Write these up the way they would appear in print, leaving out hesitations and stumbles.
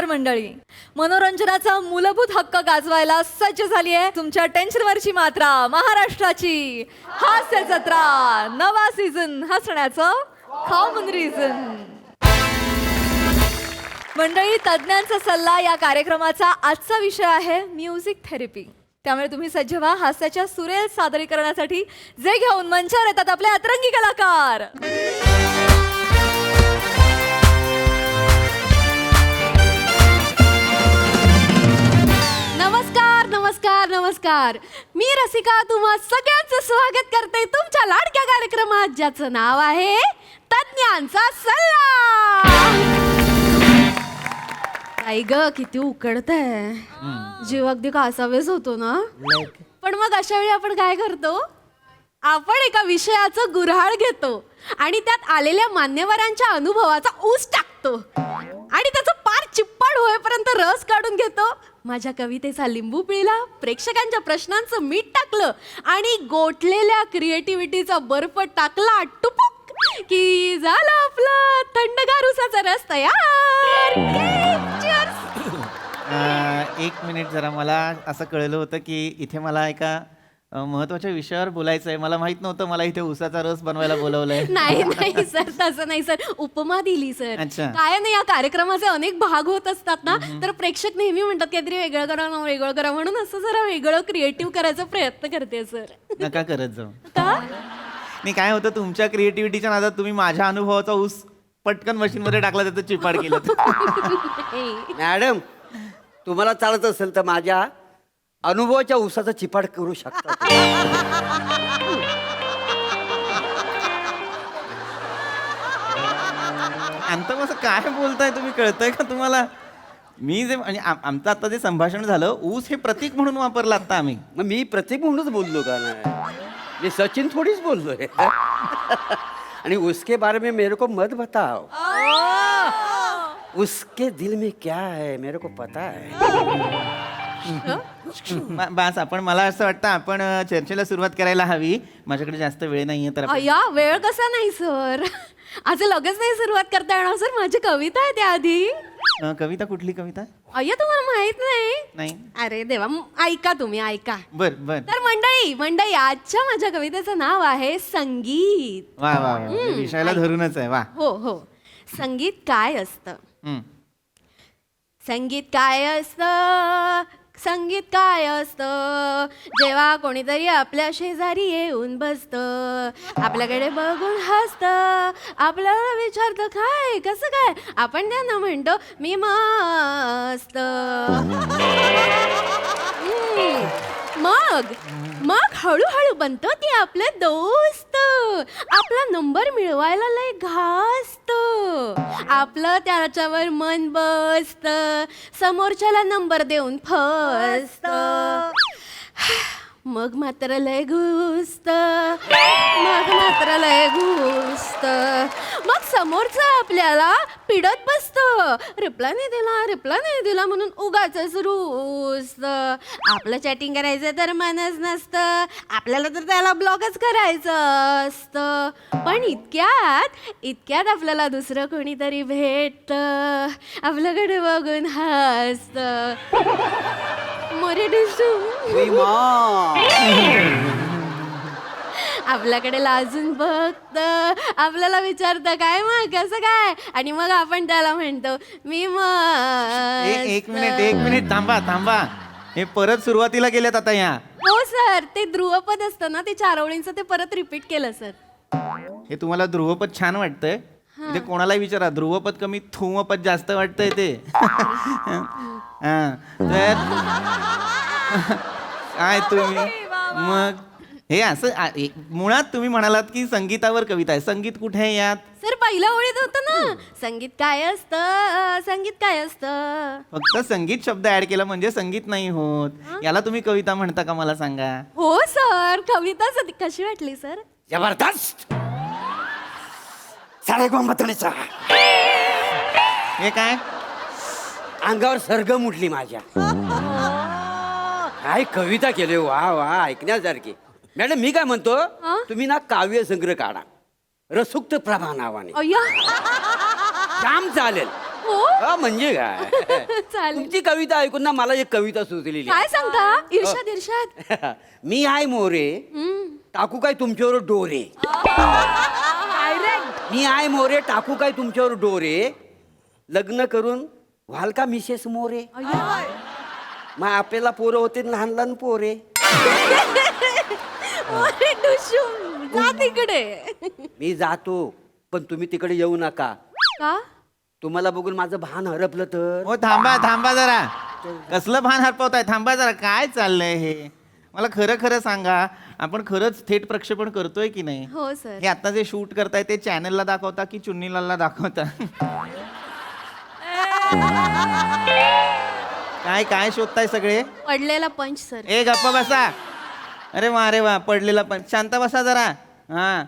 नमस्कार मंडळी. मनोरंजनाचा मूलभूत हक्क गाजवायला सज्ज झाली आहे तुमच्या टेन्शनवरची मात्रा महाराष्ट्राची हास्य जत्रा. नवा सीझन हसण्याचं कॉमन रिझन. मंडळी, तज्ज्ञांचा सल्ला या कार्यक्रमाचा आजचा विषय आहे म्युझिक थेरपी. त्यामुळे तुम्ही सज्ज व्हा हास्याच्या सुरेल सादरीकरणासाठी, जे घेऊन मंचावर येतात आपले अतरंगी कलाकार. नमस्कार नमस्कार नमस्कार. मी रसिका तुम्हा सगळ्यांचं स्वागत करते तुमच्या लाडक्या कार्यक्रमात, ज्याचं नाव आहे तज्ञांचा सल्ला. आई ग, किती उकडतंय, जीव अगदी कासावेस होतो ना. पण मग अशा वेळी आपण काय करतो, आपण एका विषयाचं गुऱ्हाळ घेतो आणि त्यात आलेल्या मान्यवरांच्या अनुभवाचा ऊस टाकतो आणि त्याचं पार चिप्पाड होईपर्यंत रस काढून घेतो. माझ्या कवितेचा लिंबू पिळला, प्रेक्षकांच्या प्रश्नांचं मीठ टाकलं आणि गोठलेल्या क्रिएटिव्हिटीचा बर्फ टाकला टुपुक की झालं आपलं थंडगार उसाचा रस तयार. एक मिनिट, जरा मला असं कळलं होतं की इथे मला एका महत्वाच्या विषयावर बोलायचं आहे. मला माहित नव्हतं मला इथे उसाचा रस बनवायला बोलवलंय. नाही नाही सर, तसं नाही सर, उपमा दिली सर. अच्छा. काय नाही, या कार्यक्रमाचे अनेक भाग होत असतात ना, तर प्रेक्षक नेहमी म्हणतात काहीतरी वेगळं करा ना, वेगळं करा, म्हणून असं जरा वेगळं क्रिएटिव्ह करायचा प्रयत्न करते सर. नका करत जाऊ. का? नाही, काय होतं, तुमच्या क्रिएटिव्हिटीच्या नादात तुम्ही माझ्या अनुभवाचा ऊस पटकन मशीनमध्ये टाकला, त्याचं चिपाड केलं. मॅडम, तुम्हाला चालत असेल तर माझ्या अनुभवाच्या ऊसाचा चिपाड करू शकता. अंत असं काय बोलताय तुम्ही, कळतंय का तुम्हाला? मी जे म्हणजे आमचं आता जे संभाषण झालं, ऊस हे प्रतीक म्हणून वापरलं आता आम्ही. मग मी प्रतीक म्हणूनच बोललो का नाही, मी सचिन थोडीच बोललोय. आणि उसके बारे में मेरे को मत बताओ, उसके दिल में क्या है मेरे को पता है. बास, आपण, मला असं वाटतं आपण चर्चेला सुरुवात करायला हवी. माझ्याकडे जास्त वेळ नाहीये तर आपण- या वेळ कसा नाही सर, आज लगेच नाही सुरुवात करता येणार सर. माझी कविता आहे त्याआधी. कविता? कुठली कविता? अय्या, तुम्हाला माहित नाही? नाही. अरे देवा, ऐका तुम्ही, ऐका. बर बर. तर मंडळी आजच्या माझ्या कवितेचं नाव आहे संगीत. वा वा वा, विषयाला धरूनच आहे. वा. हो हो. संगीत काय असतं? हम्म. संगीत काय असतं? संगीत काय असतं? जेव्हा कोणीतरी आपल्या शेजारी येऊन बसतं, आपल्याकडे बघून हसतं, आपल्याला विचारतं काय, कसं काय, आपण त्यांना म्हणतो मी मस्त. मग मग हळूहळू बनतो ती आपले दोस्त, आपला नंबर मिळवायला लय घासत, आपलं त्याच्यावर मन बसत, समोरच्याला नंबर देऊन फसत. मग मात्र लय घुसत, मग समोरचं आपल्याला पिडत बसतं, रिप्लाय नाही दिला म्हणून उगाचच रुसत. आपलं चॅटिंग करायचं तर मनच नसतं, आपल्याला तर त्याला ब्लॉकच करायचं असतं. पण इतक्यात आपल्याला दुसरं कोणीतरी भेटतं, आपल्याकडे बघून हसतं. मोरे डिशू आपल्याकडे लाजून बघत, आपल्याला विचारतं काय मग, कसं काय, आणि मग आपण त्याला म्हणतो मी एक मिनिट थांबा. हे परत सुरुवातीला गेलेत आता या. हो सर, ते ध्रुवपद असतं ना, ते 4 ओळींचं ते परत रिपीट केलं सर. हे तुम्हाला ध्रुवपद छान वाटतंय? इथे कोणाला विचारा, ध्रुवपद कमी थुवपद जास्त वाटतंय ते. तर काय तुम्ही मग हे असं मुळात तुम्ही म्हणालात की संगीतावर कविता आहे. संगीत कुठे आहे यात? सर पहिल्या ओळीत होतं ना, संगीत काय असतं, संगीत काय असतं. फक्त संगीत शब्द ऍड केला म्हणजे संगीत नाही होत. याला तुम्ही कविता म्हणता का, मला सांगा? हो सर, कविताच कशी वाटली सर? जबरदस्त. साडेगोंबतणीचा हे काय? अंगावर सरगम उठली माझ्या. काय कविता केली, वा वा, ऐकण्यासारखी. मॅडम, मी काय म्हणतो, तुम्ही ना काव्य संग्रह काढा, रसुक्त प्रभा नावाने. अय्या, काम चालेल. हो हा, म्हणजे काय चालेल तुमची कविता ऐकून ना मला एक कविता सुचलेली काय सांगता इर्षाद इर्षाद मी आहे मोरे टाकू काय तुमच्यावर डोरे मी आहे मोरे टाकू काय तुमच्यावर डोरे लग्न करून व्हाल का मिसेस मोरे मग आपल्याला पोरं होते लहान लहान पोरे अरे डुशू जा तिकडे मी जातो पण तुम्ही तिकडे येऊ नका का तुम्हाला बघून माझं भान हरपलं तर हो थांबा थांबा जरा कसलं भान हरपवताय थांबा जरा काय चाललंय हे मला खरं खरं सांगा आपण खरंच थेट प्रक्षेपण करतोय की नाही हो सर हे आता जे शूट करताय ते चॅनलला दाखवता की चुन्नीलालला दाखवता काय काय शोधताय सगळे पडलेला पंच सर ए गप्पा बसा अरे वा पडलेला पण शांत बसा जरा हा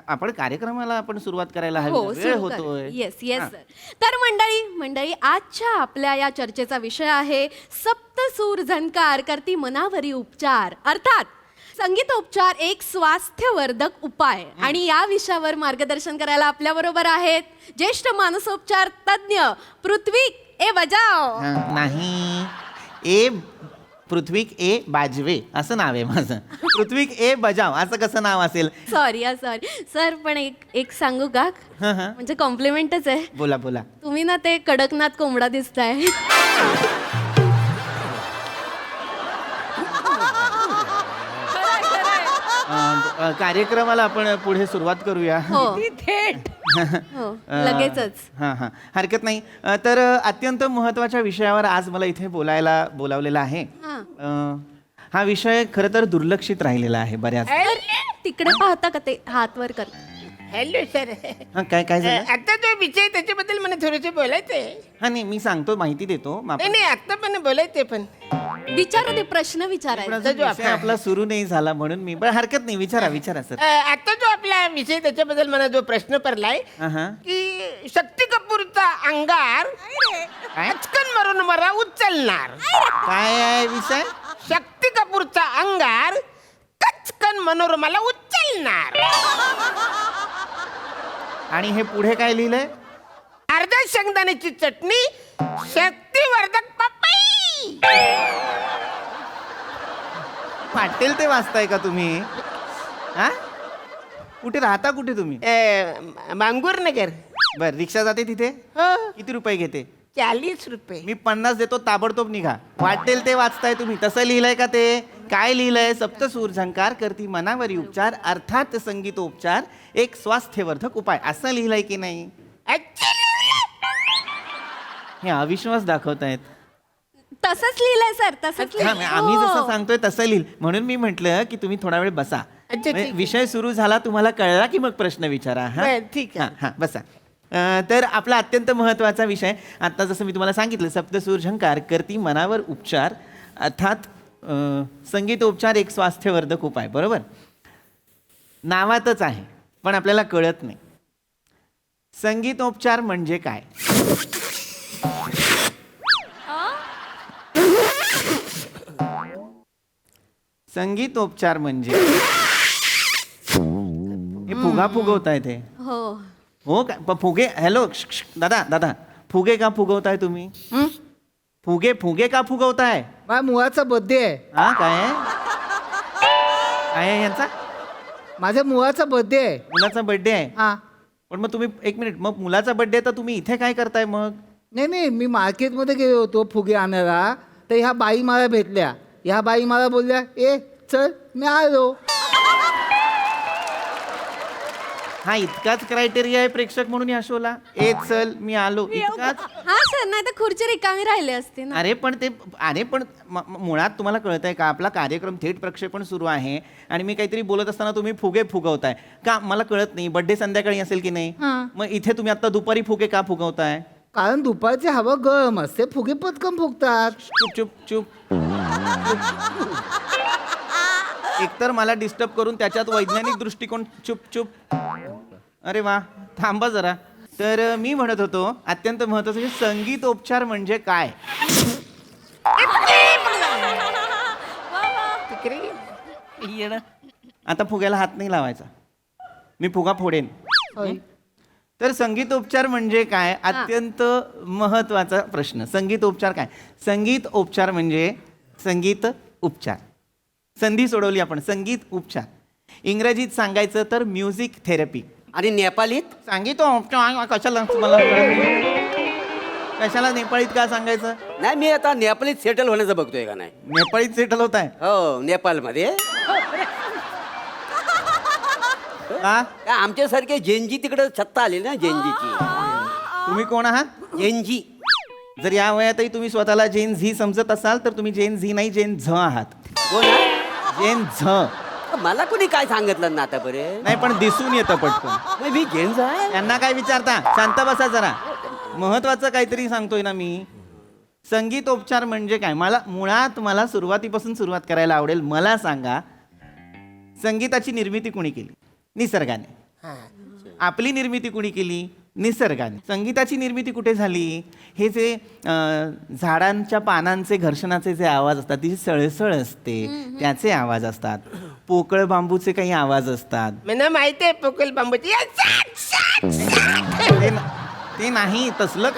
आपण कार्यक्रमाला आपण सुरुवात करायला हवी हो वेळ होतोय येस येस हा. सर तर मंडळी आजच्या आपल्या या चर्चेचा विषय आहे सप्तसूर झणकार करती मनावरी उपचार अर्थात संगीतोपचार एक स्वास्थ्यवर्धक उपाय आणि या विषयावर मार्गदर्शन करायला आपल्या बरोबर आहेत ज्येष्ठ मानसोपचार तज्ञ पृथ्वी ए बजाव हा, नाही ए पृथ्वीक ए बाजवे असं नाव आहे माझं पृथ्वीक ए बजाव असं कसं नाव असेल सॉरी सर पण एक सांगू का हं, हं. म्हणजे कॉम्प्लिमेंटच आहे बोला बोला तुम्ही ना ते कडकनाथ कोंबडा दिसताय कार्यक्रमाला आपण पुढे सुरुवात करूया हो हो लगेचच हां हां हरकत नाही तर अत्यंत महत्त्वाच्या विषयावर आज मला इथे बोलायला बोलावलेलं आहे हा. हा विषय खरं तर दुर्लक्षित राहिलेला आहे बऱ्याच तिकडे पाहता का ते हात वर कर हॅलो सर हां काय काय झालं आता जो विषय त्याच्याबद्दल मला थोडंसं बोलायचंय हां नाही मी सांगतो माहिती देतो मग नाही आपण- नाही आता पण बोलायचंय पण विचारू ते प्रश्न पण विचारायचा अजून जो विषय आपला सुरू नाही झाला म्हणून मी पण हरकत नाही विचारा सर आता जो आपला विषय त्याच्याबद्दल मला जो प्रश्न पडलाय हां हां की शक्ती कपूरचा अंगार पचकन मारून मला उचलणार काय आहे विषय शक्ती कपूरचा अंगार कचकन मनोरमाला उचलणार आणि हे पुढे काय लिहिलंय अर्ध्या शेंगदाण्याची चटणी शक्तिवर्धक पपई वाटेल ते वाचताय का तुम्ही हा कुठे राहता कुठे तुम्ही मांगूर नगर बर रिक्षा जाते तिथे हो किती रुपये घेते 40 रुपये मी 50 देतो ताबडतोब निघा वाटेल ते वाचताय तुम्ही तसं लिहिलंय का ते काय लिहिलंय सप्तसूर झंकार करती मनावरी उपचार अर्थात संगीतोपचार एक स्वास्थ्यवर्धक उपाय असं लिहिलंय की नाही हे अविश्वास दाखवतायत तसंच लिहिलंय सर तसंच हा, लिहिलंय. आम्ही जसं हो. सांगतोय तसं लिहिल म्हणून मी म्हंटल की तुम्ही थोडा वेळ बसा अच्छा, ठीक आहे. विषय सुरू झाला तुम्हाला कळला की मग प्रश्न विचारा हा बरं, ठीक आहे. हा बसा तर आपला अत्यंत महत्त्वाचा विषय आता जसं मी तुम्हाला सांगितलं सप्तसूर झंकार करती मनावर उपचार अर्थात संगीतोपचार एक स्वास्थ्यवर्धक उपाय बरोबर नावातच आहे पण आपल्याला कळत नाही संगीतोपचार म्हणजे काय संगीतोपचार म्हणजे हे फुगा फुगवताय ते हो हो का फुगे हॅलो दादा फुगे का फुगवताय तुम्ही फुगे का फुगवताय माझ्या मुलाचा बर्थडे आहे हा काय आहे? काय आहे यांचा माझ्या मुलाचा बर्थडे आहे मुलाचा बर्थडे आहे हा पण मग तुम्ही एक मिनिट मग मुलाचा बर्थडे तर तुम्ही इथे काय करताय मग नाही मी मार्केटमध्ये गेलो होतो फुगे आणायला तर ह्या बाई मला भेटल्या ह्या बाई मला बोलल्या ए चल मी आलो हा इतकाच क्रायटेरिया आहे प्रेक्षक म्हणून या शोला ए चल मी आलो इतकाच हा सर नाही तर खुर्ची रिकामी राहिली असते ना अरे पण मुळात तुम्हाला कळत आहे का आपला कार्यक्रम थेट प्रक्षेपण सुरू आहे आणि मी काहीतरी बोलत असताना तुम्ही फुगे फुगवताय का मला कळत नाही बर्थडे संध्याकाळी असेल की नाही हा. मग इथे तुम्ही आता दुपारी फुगे का फुगवताय कारण दुपारची हवा गरम असते फुगे पटकन फुगतात चुप चुप चुप एकतर मला डिस्टर्ब करून त्याच्यात वैज्ञानिक दृष्टिकोन चुप चुप अरे वा थांबा जरा तर मी म्हणत होतो अत्यंत महत्वाचं म्हणजे संगीतोपचार म्हणजे काय आता फुग्याला हात नाही लावायचा मी फुगा फोडेन होय. तर संगीतोपचार म्हणजे काय? अत्यंत महत्वाचा प्रश्न. संगीतोपचार काय? संगीत म्हणजे संगीत उपचार. संधी सोडवली आपण. संगीत उपचार. इंग्रजीत सांगायचं तर म्युझिक थेरपी. आणि नेपालीत संगीतोपचार कशाला मला कळत नाही. कशाला नेपाळीत का सांगायचं? नाही, मी आता नेपालीत सेटल होण्याचं बघतोय का नाही. नेपाळीत सेटल होत आहे हो, नेपाळमध्ये का? आमच्यासारखे जेनजी तिकडे सत्ता आली ना, जेनजीची. तुम्ही कोण आहात? जेनजी. जर या वयातही तुम्ही स्वतःला जेन झी समजत असाल तर तुम्ही जेन झी नाही, जेन झ आहात. कोण आहे? जेन झ. मला कोणी काय सांगितलं ना आता बरे. नाही पण दिसून येतं पटकन. मग मी जेन्स आहे. यांना काय विचारता? शांत बसा जरा. महत्वाचं काहीतरी सांगतोय ना मी. संगीतोपचार म्हणजे काय? मला सुरुवातीपासून सुरुवात करायला आवडेल. मला सांगा, संगीताची निर्मिती कोणी केली? निसर्गाने. आपली निर्मिती कोणी केली? निसर्गाने. संगीताची निर्मिती कुठे झाली? हे जे झाडांच्या पानांचे घर्षणाचे जे आवाज असतात, ती सळसळ असते, त्याचे आवाज असतात. पोकळ बांबूचे काही आवाज असतात. मला माहिती आहे पोकल बांबूची. ते नाही तसलं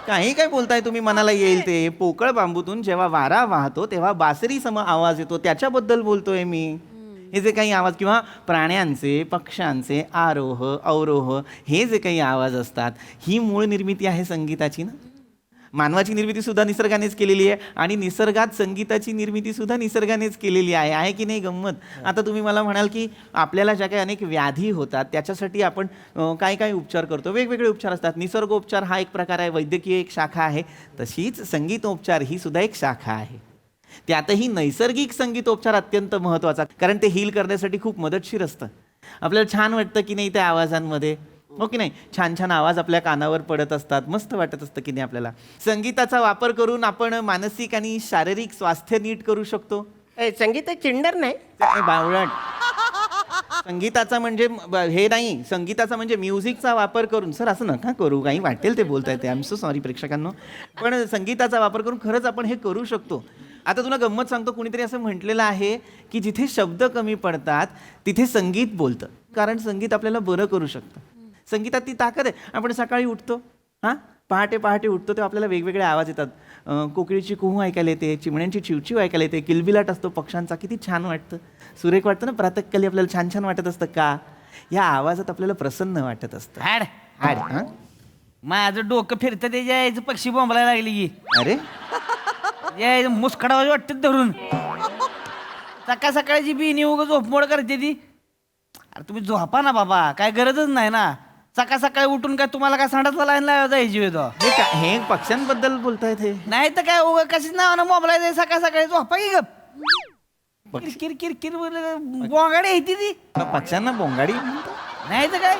काही काय बोलताय तुम्ही? मनाला येईल ते. पोकळ बांबूतून जेव्हा वारा वाहतो तेव्हा बासरी सम आवाज येतो, त्याच्याबद्दल बोलतोय मी. हे जे काही आवाज किंवा प्राण्यांचे, पक्ष्यांचे आरोह अवरोह हे जे काही आवाज असतात, ही मूळ निर्मिती आहे संगीताची ना. मानवाची निर्मिती सुद्धा निसर्गानेच केलेली आहे आणि निसर्गात संगीताची निर्मिती सुद्धा निसर्गानेच केलेली आहे की नाही गंमत? आता तुम्ही मला म्हणाल की आपल्याला ज्या काही अनेक व्याधी होतात त्याच्यासाठी आपण काय काय उपचार करतो? वेगवेगळे उपचार असतात. निसर्गोपचार हा एक प्रकार आहे, वैद्यकीय एक शाखा आहे. तशीच संगीतोपचार ही सुद्धा एक शाखा आहे. त्यातही नैसर्गिक संगीतोपचार अत्यंत महत्त्वाचा, कारण ते हील करण्यासाठी खूप मदतशीर असतं. आपल्याला छान वाटतं की नाही त्या आवाजांमध्ये, हो की नाही? छान छान आवाज आपल्या कानावर पडत असतात, मस्त वाटत असतं की नाही आपल्याला. संगीताचा वापर करून आपण मानसिक आणि शारीरिक स्वास्थ्य नीट करू शकतो. संगीत चिंडर नाही. काय बावळट. संगीताचा म्हणजे हे नाही, संगीताचा म्हणजे म्युझिकचा वापर करून. सर असं नका करू, काही वाटेल ते बोलता येते. आय एम सो सॉरी प्रेक्षकांनो. पण संगीताचा वापर करून खरंच आपण हे करू शकतो. आता तुला गंमत सांगतो, कुणीतरी असं म्हटलेलं आहे की जिथे शब्द कमी पडतात तिथे संगीत बोलतं, कारण संगीत आपल्याला बरं करू शकतं. संगीतात ती ताकद आहे. आपण सकाळी उठतो, पहाटे उठतो तेव्हा आपल्याला वेगवेगळे आवाज येतात. कोकिळीची कुहू ऐकायला येते, चिमण्यांची चिवचिव ऐकायला येते, किलबिलाट असतो पक्ष्यांचा, किती छान वाटतं. सुरेख वाटतं ना. प्रातःकाली आपल्याला छान छान वाटत असतं का? या आवाजात आपल्याला प्रसन्न वाटत असतं. हाड माझं डोकं फिरतं त्याच्या यायचं पक्षी बोंबलायला लागली की. अरे या मुस्कडावाजी वाटतं धरून. सकाळ सकाळची बिनी उगाच झोपमोड करते ती. अरे तुम्ही झोपा ना बाबा, काय गरजच नाही ना. सकाळ सकाळी उठून काय तुम्हाला काय सांडायला लाईन लावायला जायची वेळ? हे पक्ष्यांबद्दल बोलतायत हे? नाही तर काय उगा कशीच नावानं बोंबलायचं सकाळ सकाळी? झोपा की गप. किर किर किर बोंगाडी येते ती. पक्ष्यांना बोंगाडी? नाही तर काय.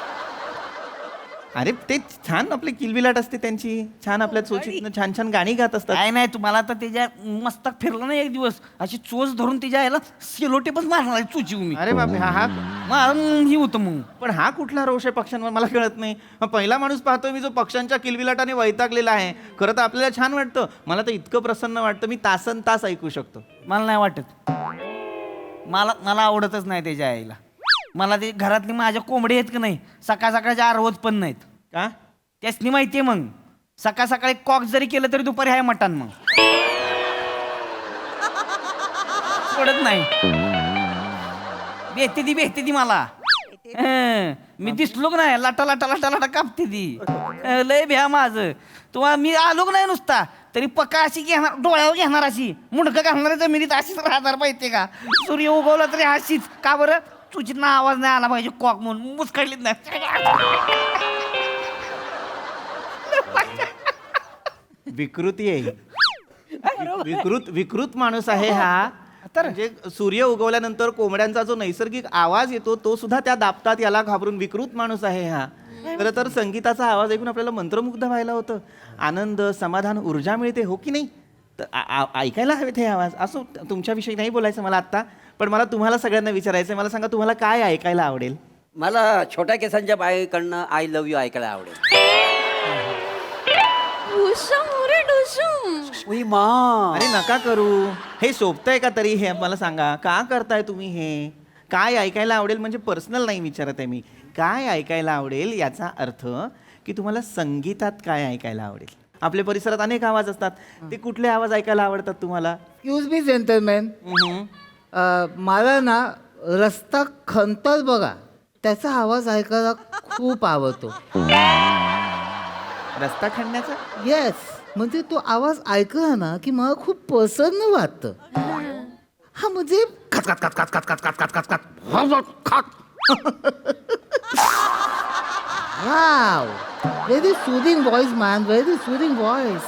अरे ते छान आपली किलबिलाट असते त्यांची, छान आपल्या चोचीतनं छान छान गाणी गात असतात. काय नाही, तुम्हाला तर त्याच्या मस्तक फिरलं ना एक दिवस, अशी चोच धरून त्याच्या याला सेलोटेपच मारणार चोची मी. अरे बापरे. हा ही होतं मग. पण हा कुठला रोष आहे पक्ष्यांवर? मला कळत नाही. पहिला माणूस पाहतोय मी जो पक्ष्यांच्या किलबिलाटाने वैतागलेला आहे. खरं तर आपल्याला छान वाटतं. मला तर इतकं प्रसन्न वाटतं, मी तासन तास ऐकू शकतो. मला नाही वाटत. मला आवडतच नाही त्याच्या आईला. मला ते घरातली माझ्या कोंबडी आहेत की नाही, सकाळ सकाळच्या आरवत पण नाहीत का? त्यासनी माहितीये. मग सकाळ सकाळी कॉक जरी केलं तरी दुपारी आहे मटण. मग सोडत नाही. भेटते ती मला. मी दिसलो का नाही, लाटा लाटा लाटा लाटा कापते ती. लय भ्या माझं. तुम्हाला मी आलो का नाही नुसता तरी पक्का अशी घेणार, डोळ्यावर घेणार, अशी मुंडकं घालणार जमिनीत, अशीच राहणार पाहिजे का? सूर्य उगवला तरी अशीच. का बरं? चुचीतनं आवाज नाही आला पाहिजे कॉक म्हणून मुसकाडलीच नाही. विकृती आहे. विकृत माणूस आहे हा. म्हणजे सूर्य उगवल्यानंतर कोंबड्यांचा जो नैसर्गिक आवाज येतो तो सुद्धा त्या दाबतात, याला घाबरून विकृत माणूस आहे हा. खरं तर संगीताचा आवाज ऐकून आपल्याला मंत्रमुग्ध व्हायला होतं. आनंद, समाधान, ऊर्जा मिळते, हो की नाही? तर ऐकायला हवेत हे आवाज. असो, तुमच्याविषयी नाही बोलायचं मला आत्ता, पण मला तुम्हाला सगळ्यांना विचारायचं आहे. मला सांगा, तुम्हाला काय ऐकायला आवडेल? मला छोट्या केसांच्या बाईकडनं आय लव्ह यू ऐकायला आवडेल. अरे नका करू. हे शोभतंय का तरी? हे मला सांगा, का करताय तुम्ही हे? काय ऐकायला आवडेल म्हणजे पर्सनल नाही विचारत आहे मी. काय ऐकायला आवडेल याचा अर्थ की तुम्हाला संगीतात काय ऐकायला आवडेल. आपल्या परिसरात अनेक आवाज असतात, ते कुठले आवाज ऐकायला आवडतात तुम्हाला? एक्सक्यूज मी जेंटलमॅन, मला ना रस्ता खंतर बघा त्याचा आवाज ऐकायला खूप आवडतो. रस्ता खणण्याचा? येस, म्हणजे तो आवाज ऐकला ना की मला खूप प्रसन्न वाटतं. हा म्हणजे खच खच खच खच खच खच खच खच खच खच. Wow, very soothing voice man, very soothing voice.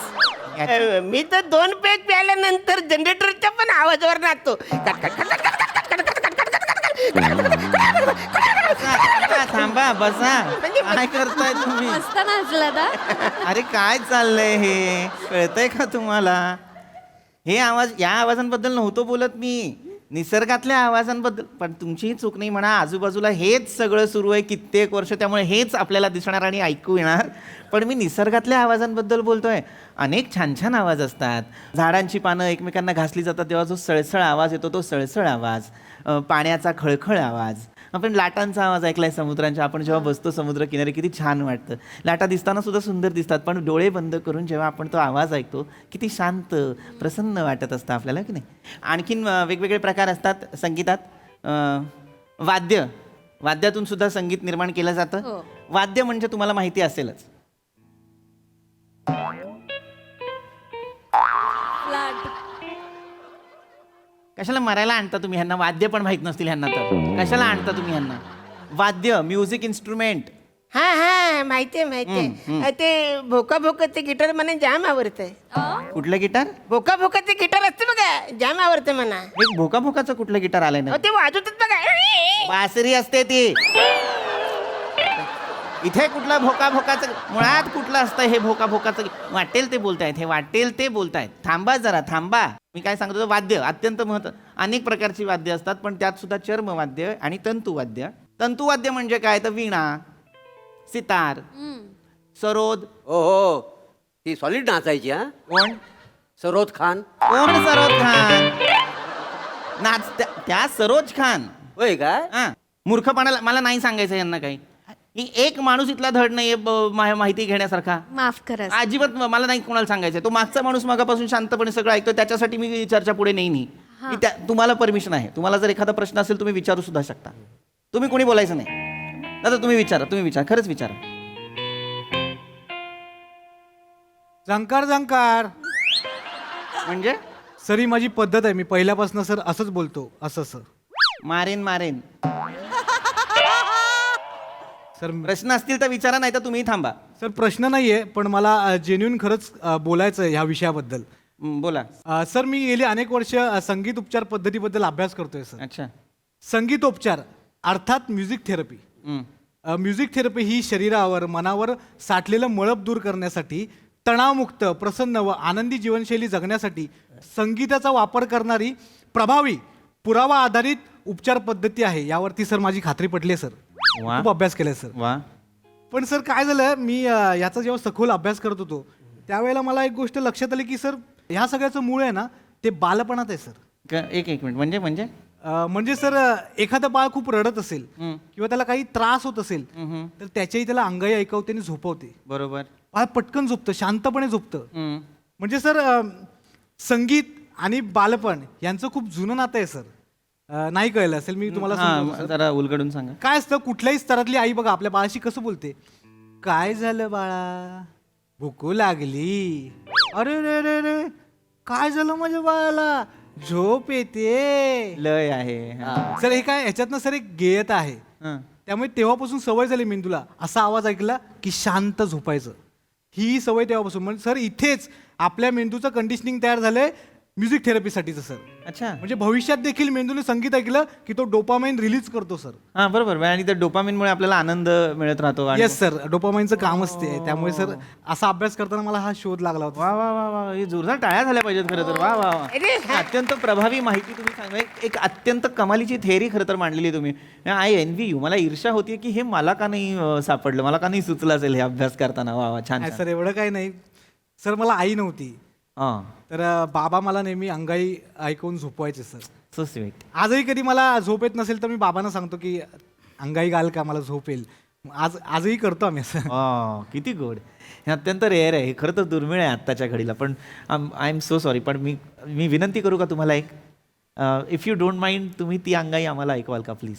मी तर 2 पेग प्यायल्यानंतर जनरेटरच्या पण आवाजावर नाचतो. थांबा, बसा. काय करताय तुम्ही? मस्त नाचला ना. अरे काय चाललंय हे, कळतंय का तुम्हाला? हे आवाज, या आवाजांबद्दल नव्हतो बोलत मी, निसर्गातल्या आवाजांबद्दल. पण तुमचीही चूक नाही म्हणा, आजूबाजूला हेच सगळं सुरू आहे कित्येक वर्ष, त्यामुळे हेच आपल्याला दिसणार आणि ऐकू येणार. पण मी निसर्गातल्या आवाजांबद्दल बोलतोय. अनेक छान छान आवाज असतात. झाडांची पानं एकमेकांना घासली जातात तेव्हा जो सळसळ आवाज येतो, तो सळसळ आवाज. पाण्याचा खळखळ आवाज. आपण लाटांचा आवाज ऐकलाय समुद्रांच्या. आपण जेव्हा बसतो समुद्र किनारी किती छान वाटतं. लाटा दिसताना सुद्धा सुंदर दिसतात, पण डोळे बंद करून जेव्हा आपण तो आवाज ऐकतो किती शांत प्रसन्न वाटत असतं आपल्याला, की नाही? आणखीन वेगवेगळे प्रकार असतात संगीतात. वाद्यातून सुद्धा संगीत निर्माण केलं जातं. वाद्य म्हणजे तुम्हाला माहिती असेलच. कशाला मरायला आणता तुम्ही ह्यांना? वाद्य पण माहित नसतील ह्यांना, तर कशाला आणता तुम्ही ह्यांना? वाद्य, म्युझिक इन्स्ट्रुमेंट. हा माहितीये. ते भोका भोकाचे गिटार मला जाम आवडतंय. कुठलं गिटार? भोका भोकाचे गिटार असते बघा, जाम आवडते मला. एक भोका भोकाचं कुठलं गिटार आलंय ना? ते वाजवतात बघा. बासरी असते ती. इथे कुठलं भोका भोकाचं, मुळात कुठलं असतं हे भोका भोकाचं? वाटेल ते बोलतायत, हे वाटेल ते बोलतायत. थांबा जरा, थांबा. मी काय सांगतो, वाद्य अत्यंत अनेक प्रकारची वाद्य असतात, पण त्यात सुद्धा चर्मवाद्य आणि तंतुवाद्य. तंतुवाद्य म्हणजे काय? तर वीणा, सितार, सरोद. हो, ती सॉलिड नाचायची. हा, कोण? सरोद खान. कोण सरोज खान? त्या सरोज खान. होय काय? हा, मूर्खपणाला मला नाही सांगायचं यांना काही. ही एक माणूस इथला धड नाहीये माहिती घेण्यासारखा. माफ करा. अजिबात मला नाही कोणाला सांगायचं. तो मागचा माणूस मागापासून शांतपणे सगळं ऐकतो, त्याच्यासाठी मी चर्चा पुढे नाही. तुम्हाला परमिशन आहे. तुम्हाला जर एखादा प्रश्न असेल तुम्ही विचारू सुद्धा शकता. तुम्ही कोणी बोलायचं नाही. दादा तुम्ही विचारा, खरंच विचारा. झंकार म्हणजे सर, ही माझी पद्धत आहे. मी पहिल्यापासून सर असंच बोलतो. असं सर. मारेन. सर प्रश्न असतील तर विचारा, नाही तर तुम्ही थांबा. सर प्रश्न नाहीये, पण मला जेन्युइन खरंच बोलायचं आहे ह्या विषयाबद्दल. बोला. सर मी गेली अनेक वर्ष संगीत उपचार पद्धतीबद्दल अभ्यास करतोय सर. अच्छा. संगीतोपचार अर्थात म्युझिक थेरपी. म्युझिक थेरपी ही शरीरावर, मनावर साठलेलं मळप दूर करण्यासाठी, तणावमुक्त, प्रसन्न व आनंदी जीवनशैली जगण्यासाठी संगीताचा वापर करणारी प्रभावी, पुरावा आधारित उपचार पद्धती आहे. यावरती सर माझी खात्री पटली आहे सर. वा. खूप अभ्यास केलाय सर. वा. पण सर काय झालं, मी याचा जेव्हा सखोल अभ्यास करत होतो त्यावेळेला मला एक गोष्ट लक्षात आली की सर ह्या सगळ्याचं मूळ आहे ना ते बालपणात आहे सर. एक मिनिट. म्हणजे म्हणजे सर एखादं बाळ खूप रडत असेल किंवा त्याला काही त्रास होत असेल तर त्याच्याही त्याला अंगाई ऐकवते आणि झोपवते. बरोबर. बाळ पटकन झोपतं, शांतपणे झोपतं. म्हणजे सर संगीत आणि बालपण यांचं खूप जुनं नातं आहे सर. नाही कळलं असेल, मी तुम्हाला समजावतो सर. जरा उलगडून सांगा. काय असतं, कुठल्याही स्तरातली आई बघा आपल्या बाळाशी कसं बोलते. काय झालं बाळा, भूकू लागली. अरे रे रे रे, काय झालं माझ्या बाळाला, झोप येते. लय आहे. सर हे काय, ह्याच्यातनं सर एक गेयता आहे. त्यामुळे तेव्हापासून सवय झाली मेंदूला असा आवाज ऐकला की शांत झोपायचं. ही सवय तेव्हापासून. म्हणजे सर इथेच आपल्या मेंदूचं कंडिशनिंग तयार झालंय म्युझिक थेरपीसाठीचं सर. अच्छा. म्हणजे भविष्यात देखील मेंदूने संगीत ऐकलं की तो डोपामाइन रिलीज करतो सर. हा बरोबर. आणि त्या डोपामिनमुळे आपल्याला आनंद मिळत राहतो. येस सर, डोपामाइनचं कामच ते आहे. त्यामुळे सर असा अभ्यास करताना मला हा शोध लागला होता. वा वा वा वा, हे जोरदार टाळ्या झाल्या पाहिजेत खरं तर. वा वा वा, अत्यंत प्रभावी माहिती तुम्ही सांगा. एक अत्यंत कमालीची थेअरी खरं तर मांडलेली तुम्ही. I envy you. मला ईर्ष्या होती की हे मला का नाही सापडलं, मला का नाही सुचलं असेल हे अभ्यास करताना. वा वा, छान. सर एवढं काही नाही सर, मला आई नव्हती. तर बाबा मला नेहमी अंगाई ऐकवून झोपवायचे सर. So sweet. आजही कधी मला झोप येत नसेल तर मी बाबांना सांगतो की अंगाई घाल का मला झोप येईल. आजही करतो आम्ही असं. किती गोड. हे अत्यंत रेअर आहे. हे खरं तर दुर्मिळ आहे आत्ताच्या घडीला. पण आय एम सो सॉरी. पण मी विनंती करू का तुम्हाला एक, इफ यू डोंट माइंड, तुम्ही ती अंगाई आम्हाला ऐकवाल का प्लीज?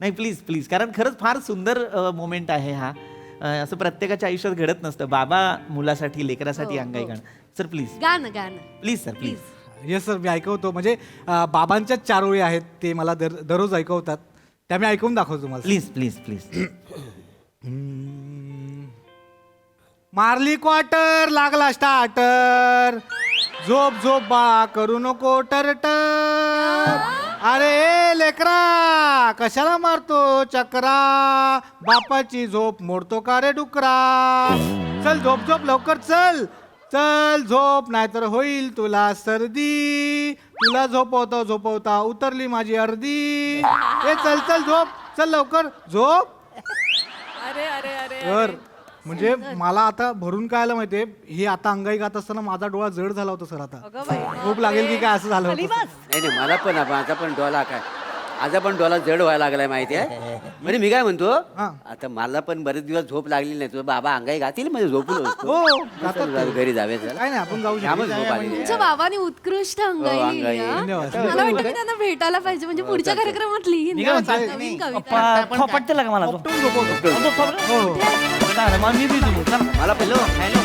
नाही प्लीज प्लीज, कारण खरंच फार सुंदर मोमेंट आहे हा. असं प्रत्येकाच्या आयुष्यात घडत नसतं. बाबा मुलासाठी, लेकरासाठी अंगाई गाणं. सर प्लीज गाणं गाणं please sir please. Yes sir, मी ऐकवतो. म्हणजे बाबांच्याच 4 ओळी आहेत, ते मला दररोज ऐकवतात, त्या मी ऐकवून दाखवतो तुम्हाला. Please please please. मारली क्वार्टर, लागला स्टार्टर, झोप झोप बा करू नको टरटर. अरे लेकरा कशाला मारतो चक्रा, बापाची झोप मोडतो का रे डुकरा. चल झोप झोप लवकर चल, चल झोप नाहीतर होईल तुला सर्दी. तुला झोपवता झोपवता उतरली माझी अर्धी. ए चल चल झोप, चल लवकर झोप. अरे अरे अरे तर म्हणजे मला आता भरून काय आलं माहितीये, हे आता अंगाई गात असताना माझा डोळा जड झाला होता सर. आता झोप लागेल की काय असं झालं होतं. नाही मला पण माझा पण डोला काय, माझा पण डोला जड व्हायला लागलाय माहिती आहे. म्हणजे मी काय म्हणतो, हा. आता मला पण बरेच दिवस झोप लागली नाही. तुझं बाबा अंगाई घातील म्हणजे झोपून हो गातात ते. घरी जावे चला. काय नाही, आपण जाऊ त्यामुळे शकतो. झोप आली. तुमच्या बाबांनी उत्कृष्ट अंगाई अंगाई. लिहिली, हा. धन्यवाद. मला वाटतं की त्यांना भेटायला पाहिजे, म्हणजे पुढच्या कार्यक्रमात लिहीन मी काय म्हणतो, नवीन कविता. थोपटते का मला तो? उपटून झोपवतो. हो. चालेल, मग मी बी देऊ. चला. मला पहिलं हॅलो.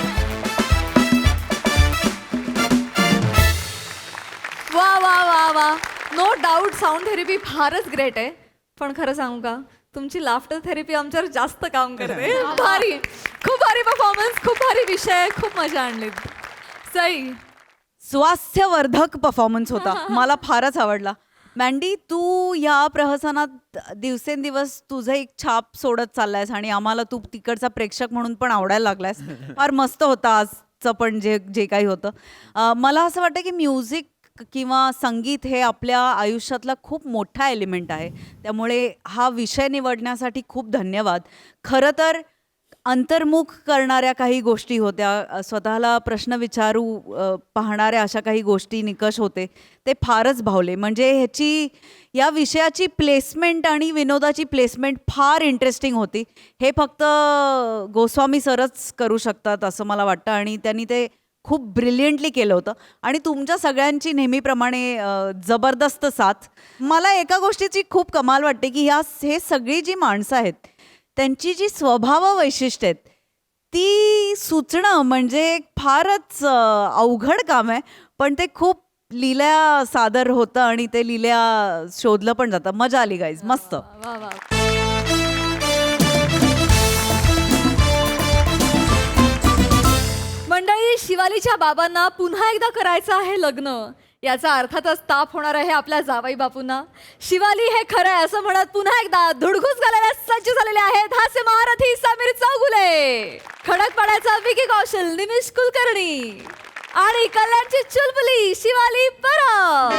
वा वा वा वा. नो डाऊट साऊंड थेरपी फारच ग्रेट आहे. पण खरं सांगू का, तुमची लाफ्टर थेरपी आमच्यावर जास्त काम करते. भारी, खूप भारी परफॉर्मन्स, खूप भारी विषय, खूप मजा आणली. सई, स्वास्थ्यवर्धक परफॉर्मन्स होता. मला फारच आवडला. मँडी, तू या प्रहसनात दिवसेंदिवस तुझं एक छाप सोडत चाललायस आणि आम्हाला तू तिकडचा प्रेक्षक म्हणून पण आवडायला लागलायस. फार मस्त होतं आजचं पण जे काही होतं. मला असं वाटतं की म्युझिक किंवा संगीत हे आपल्या आयुष्यातला खूप मोठा एलिमेंट आहे. त्यामुळे हा विषय निवडण्यासाठी खूप धन्यवाद. खरं तर अंतर्मुख करणाऱ्या काही गोष्टी होत्या, स्वतःला प्रश्न विचारू पाहणाऱ्या अशा काही गोष्टी, निकष होते, ते फारच भावले. म्हणजे या विषयाची प्लेसमेंट आणि विनोदाची प्लेसमेंट फार इंटरेस्टिंग होती. हे फक्त गोस्वामी सरच करू शकतात असं मला वाटतं, आणि त्यांनी ते खूप ब्रिलियंटली केलं होतं. आणि तुमच्या सगळ्यांची नेहमीप्रमाणे जबरदस्त साथ. मला एका गोष्टीची खूप कमाल वाटते की हे सगळी जी माणसं आहेत, त्यांची जी स्वभाव वैशिष्ट्य आहेत ती सुचणं म्हणजे फारच अवघड काम आहे. पण ते खूप लीला सादर होतं आणि ते लीला शोधलं पण जातं. मजा आली गाईज, मस्त. वा वा. मंडळी, शिवालीच्या बाबांना पुन्हा एकदा करायचं आहे लग्न. याचा अर्थातच ताप होणार आहे आपल्या जावई बापूंना. शिवाली हे खरं आहे असं म्हणत पुन्हा एकदा धुडघूस घालायला सज्ज झालेले आहेत हास्य महारथी समीर चौगुले, खडकपाड्याचा विकी कौशल, निमिष कुलकर्णी आणि कल्याणची चुलबुली शिवाली परब.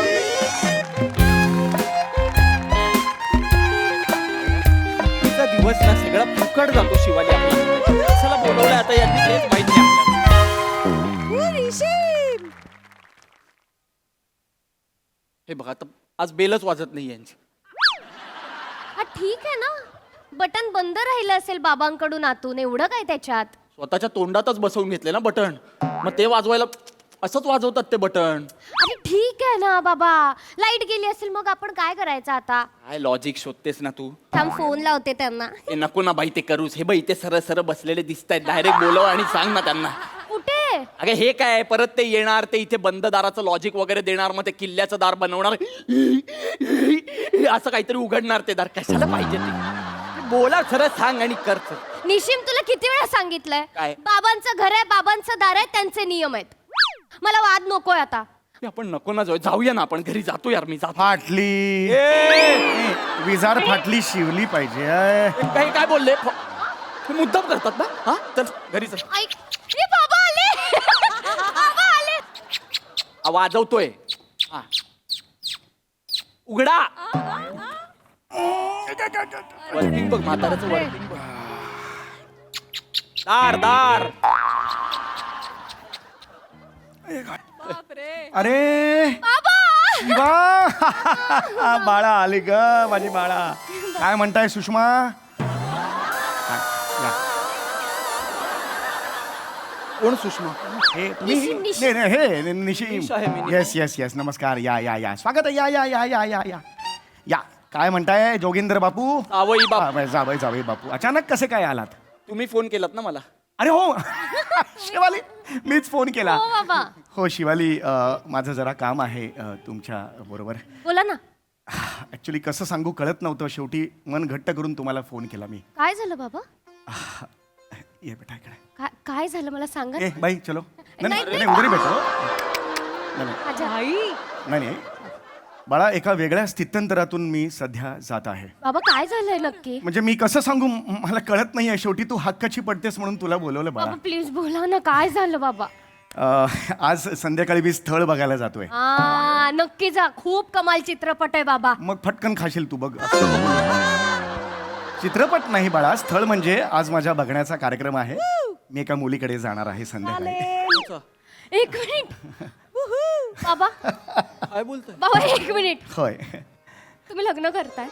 तिचा दिवस ना सगळा फुकट जातो शिवाली आपल्याला. कशाला बोलवलंय आता यांनी तेच माहित नाही आपल्याला. हे बघा आता आज बेलच वाजत नाही यांची. हा ठीक आहे ना, बटन बंद राहिलं असेल बाबांकडून आतून, एवढं काय त्याच्यात. स्वतःच्या तोंडातच बसवून घेतले ना बटन, मग ते वाजवायला असंच वाजवतात ते बटन. अरे ठीक आहे ना बाबा, लाईट गेली असेल मग आपण काय करायचं आता. काय लॉजिक शोधतेस ना तू. थांब फोन लावते त्यांना. हे नको ना बाई ते करूस. हे बाई इथे सरळ सरळ बसलेले दिसत आहेत, डायरेक्ट बोलव आणि सांग ना त्यांना. कुठे. अगे हे काय, परत ते येणार, ते इथे बंद दाराचं लॉजिक वगैरे देणार, मग ते किल्ल्याचं दार बनवणार, असं काहीतरी उघडणार ते दार. कशाला पाहिजे ते. बोला सरळ सांग आणि कर. निशिम, तुला किती वेळा सांगितलंय काय? बाबांचं घर आहे, बाबांचं दार आहे, त्यांचे नियम आहेत. मला वाद नकोय आता. आपण नको ना जाऊया ना, आपण घरी जातो यार. मी जातो. फाटली विजार फाटली शिवली पाहिजे. काही काय बोलले, हे मुद्दाम करतात ना. हा चल घरी चल. ऐक, ए, बाबा आले. बाबा आले. वाजवतोय. हा उघडा. वर्किंग बघ, म्हाताऱ्याचं वर्किंग बघ. दार दार. अरे बाबा शिवा बाळा आली ग माझी बाळा. काय म्हणताय सुषमा? या. कोण सुषमा? हे तुम्ही निशिम. नाही, नाही, हे निशिम. निश आहे मी. येस येस येस नमस्कार. या या या स्वागत आहे. या या या या या या या. काय म्हणताय जोगेंद्र बापू? जावई बाप. जावई जावई बापू अचानक कसे काय आलात? तुम्ही फोन केलात ना मला. अरे हो शिवाली मीच फोन केला. हो बाबा हो शिवाली माझं जरा काम आहे तुमच्या बरोबर. बोला ना. ऍक्च्युली कसं सांगू कळत नव्हतं. शेवटी मन घट्ट करून तुम्हाला फोन केला मी. काय झालं बाबा? ये बेटा इकडे. काय झालं मला सांगा ए ना. बाई चलो. नाही नाही, नाही नाही. नाही, उधर ही बैठो. नाही, नाही. नाही नाही बाळा एका वेगळ्या स्थित्यंतरातून मी सध्या जात आहे. बाबा काय झालंय नक्की? म्हणजे मी कसं सांगू मला कळत नाहीये. शेवटी तू हक्काची पडतेस म्हणून तुला बोलवलं बाळा. बाबा प्लीज बोला ना काय झालं बाबा? आज संध्याकाळी मी स्थळ बघायला जातोय. नक्की जा. खूप कमाल चित्रपट आहे बाबा. मग फटकन खाशील तू बघ. चित्रपट नाही बाळा स्थळ म्हणजे आज माझ्या बघण्याचा कार्यक्रम आहे. मी एका मुलीकडे जाणार आहे संध्याकाळी. एक मिनिट बाबा. काय बोलतोय? बाबा एक मिनिट. होय तुम्ही लग्न करताय?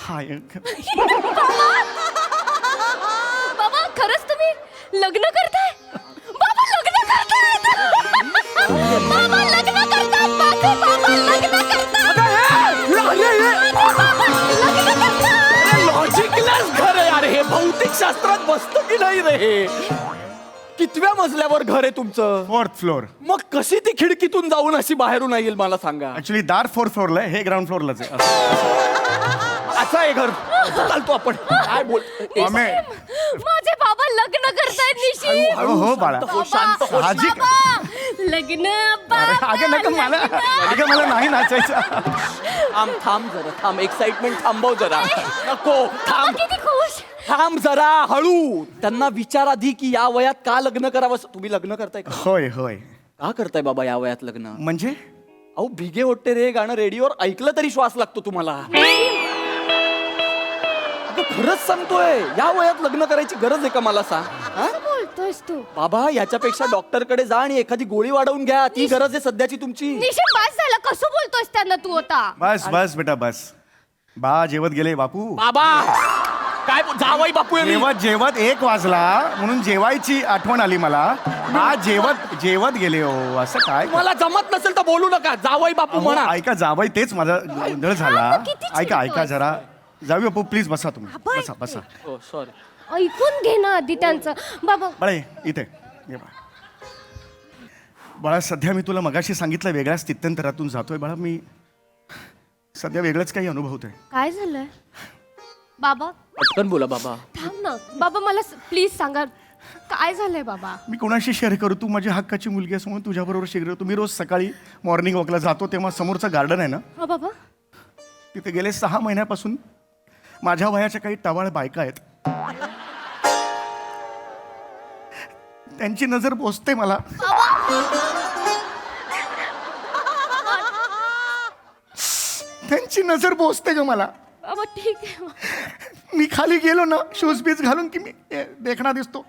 हाय बाबा खरंच तुम्ही लग्न करताय? बाबा लग्न करताय? बाबा लग्न करताय? माझे बाबा लग्न करताय? लॉजिकलेस घर आहे यार हे. भौतिक शास्त्रात बसतं की नाही रे हे? कितव्या मजल्यावर घर आहे तुमचं? 4th floor. मग कशी ती खिडकीतून जाऊन अशी बाहेरून येईल मला सांगा. ऍक्च्युली दार 4th फ्लोअरला आहे. हे ग्राउंड फ्लोअरलाच आहे. असं आहे घर. चालतो आपण. काय बोल माझे बाबा लग्न करतायत निशी. हो बाळा शांत हो. साहजिक. लग्न अगं नका मला अगं मला नाही नाचायचं. थांब जरा थांब. एक्साइटमेंट थांबव जरा. नको थांब. किती खुश. थांब जरा हळू. त्यांना विचार आधी की या वयात का लग्न करावं. तुम्ही लग्न करताय का? होय होय. का करताय बाबा या वयात लग्न? म्हणजे अहो भिगे ओटते रे गाणं रेडिओवर ऐकलं तरी श्वास लागतो तुम्हाला. अगं खरंच सांगतोय. या वयात लग्न करायची गरज आहे का मला सांग. हा? बोलतोयस तू? बाबा याच्यापेक्षा डॉक्टरकडे जा आणि एखादी गोळी वाढवून घ्या. ती गरज आहे सध्याची तुमची. निशी बस झालं. कसं बोलतोयस त्यांना तू आता? बस बस बेटा बस. बा जेवत गेले बापू. बाबा काय जावई बापू आहे मी. जेवत जेवत 1 वाजला म्हणून जेवायची आठवण आली मला. बा जेवत गेले हो असं काय. मला जमत नसेल तर बोलू नका. जावई बापू अहो, म्हणा. ऐका जावई तेच माझा गोंधळ झाला. ऐका ऐका जरा जाऊ बापू प्लीज बसा तुम्ही. बसा बसा. हो सॉरी. ऐकून घे ना आधी त्यांचं. बाबा बाळा इथे ये बाळा. बाळा सध्या मी तुला मगाशी सांगितलं वेगळ्या स्थित्यंतरातून जातोय बाळा. मी सध्या वेगळंच काही अनुभवतोय. काय झालंय बाबा? पटकन बोला बाबा. थांब ना बाबा. मला प्लीज सांगा काय झालंय बाबा? मी कोणाशी शेअर करू. तू माझी हक्काची मुलगी आहेस म्हणून तुझ्याबरोबर शेअर करतो. मी रोज सकाळी मॉर्निंग वॉकला जातो तेव्हा समोरचं गार्डन आहे ना हा बाबा. तिथे गेले 6 महिन्यापासून माझ्या वयाच्या काही टवाळ बायका आहेत. त्यांची नजर पोचते मला. त्यांची नजर पोचते ग मला. बाबा ठीक आहे. मी खाली गेलो ना शूज बीज घालून की मी देखणा दिसतो.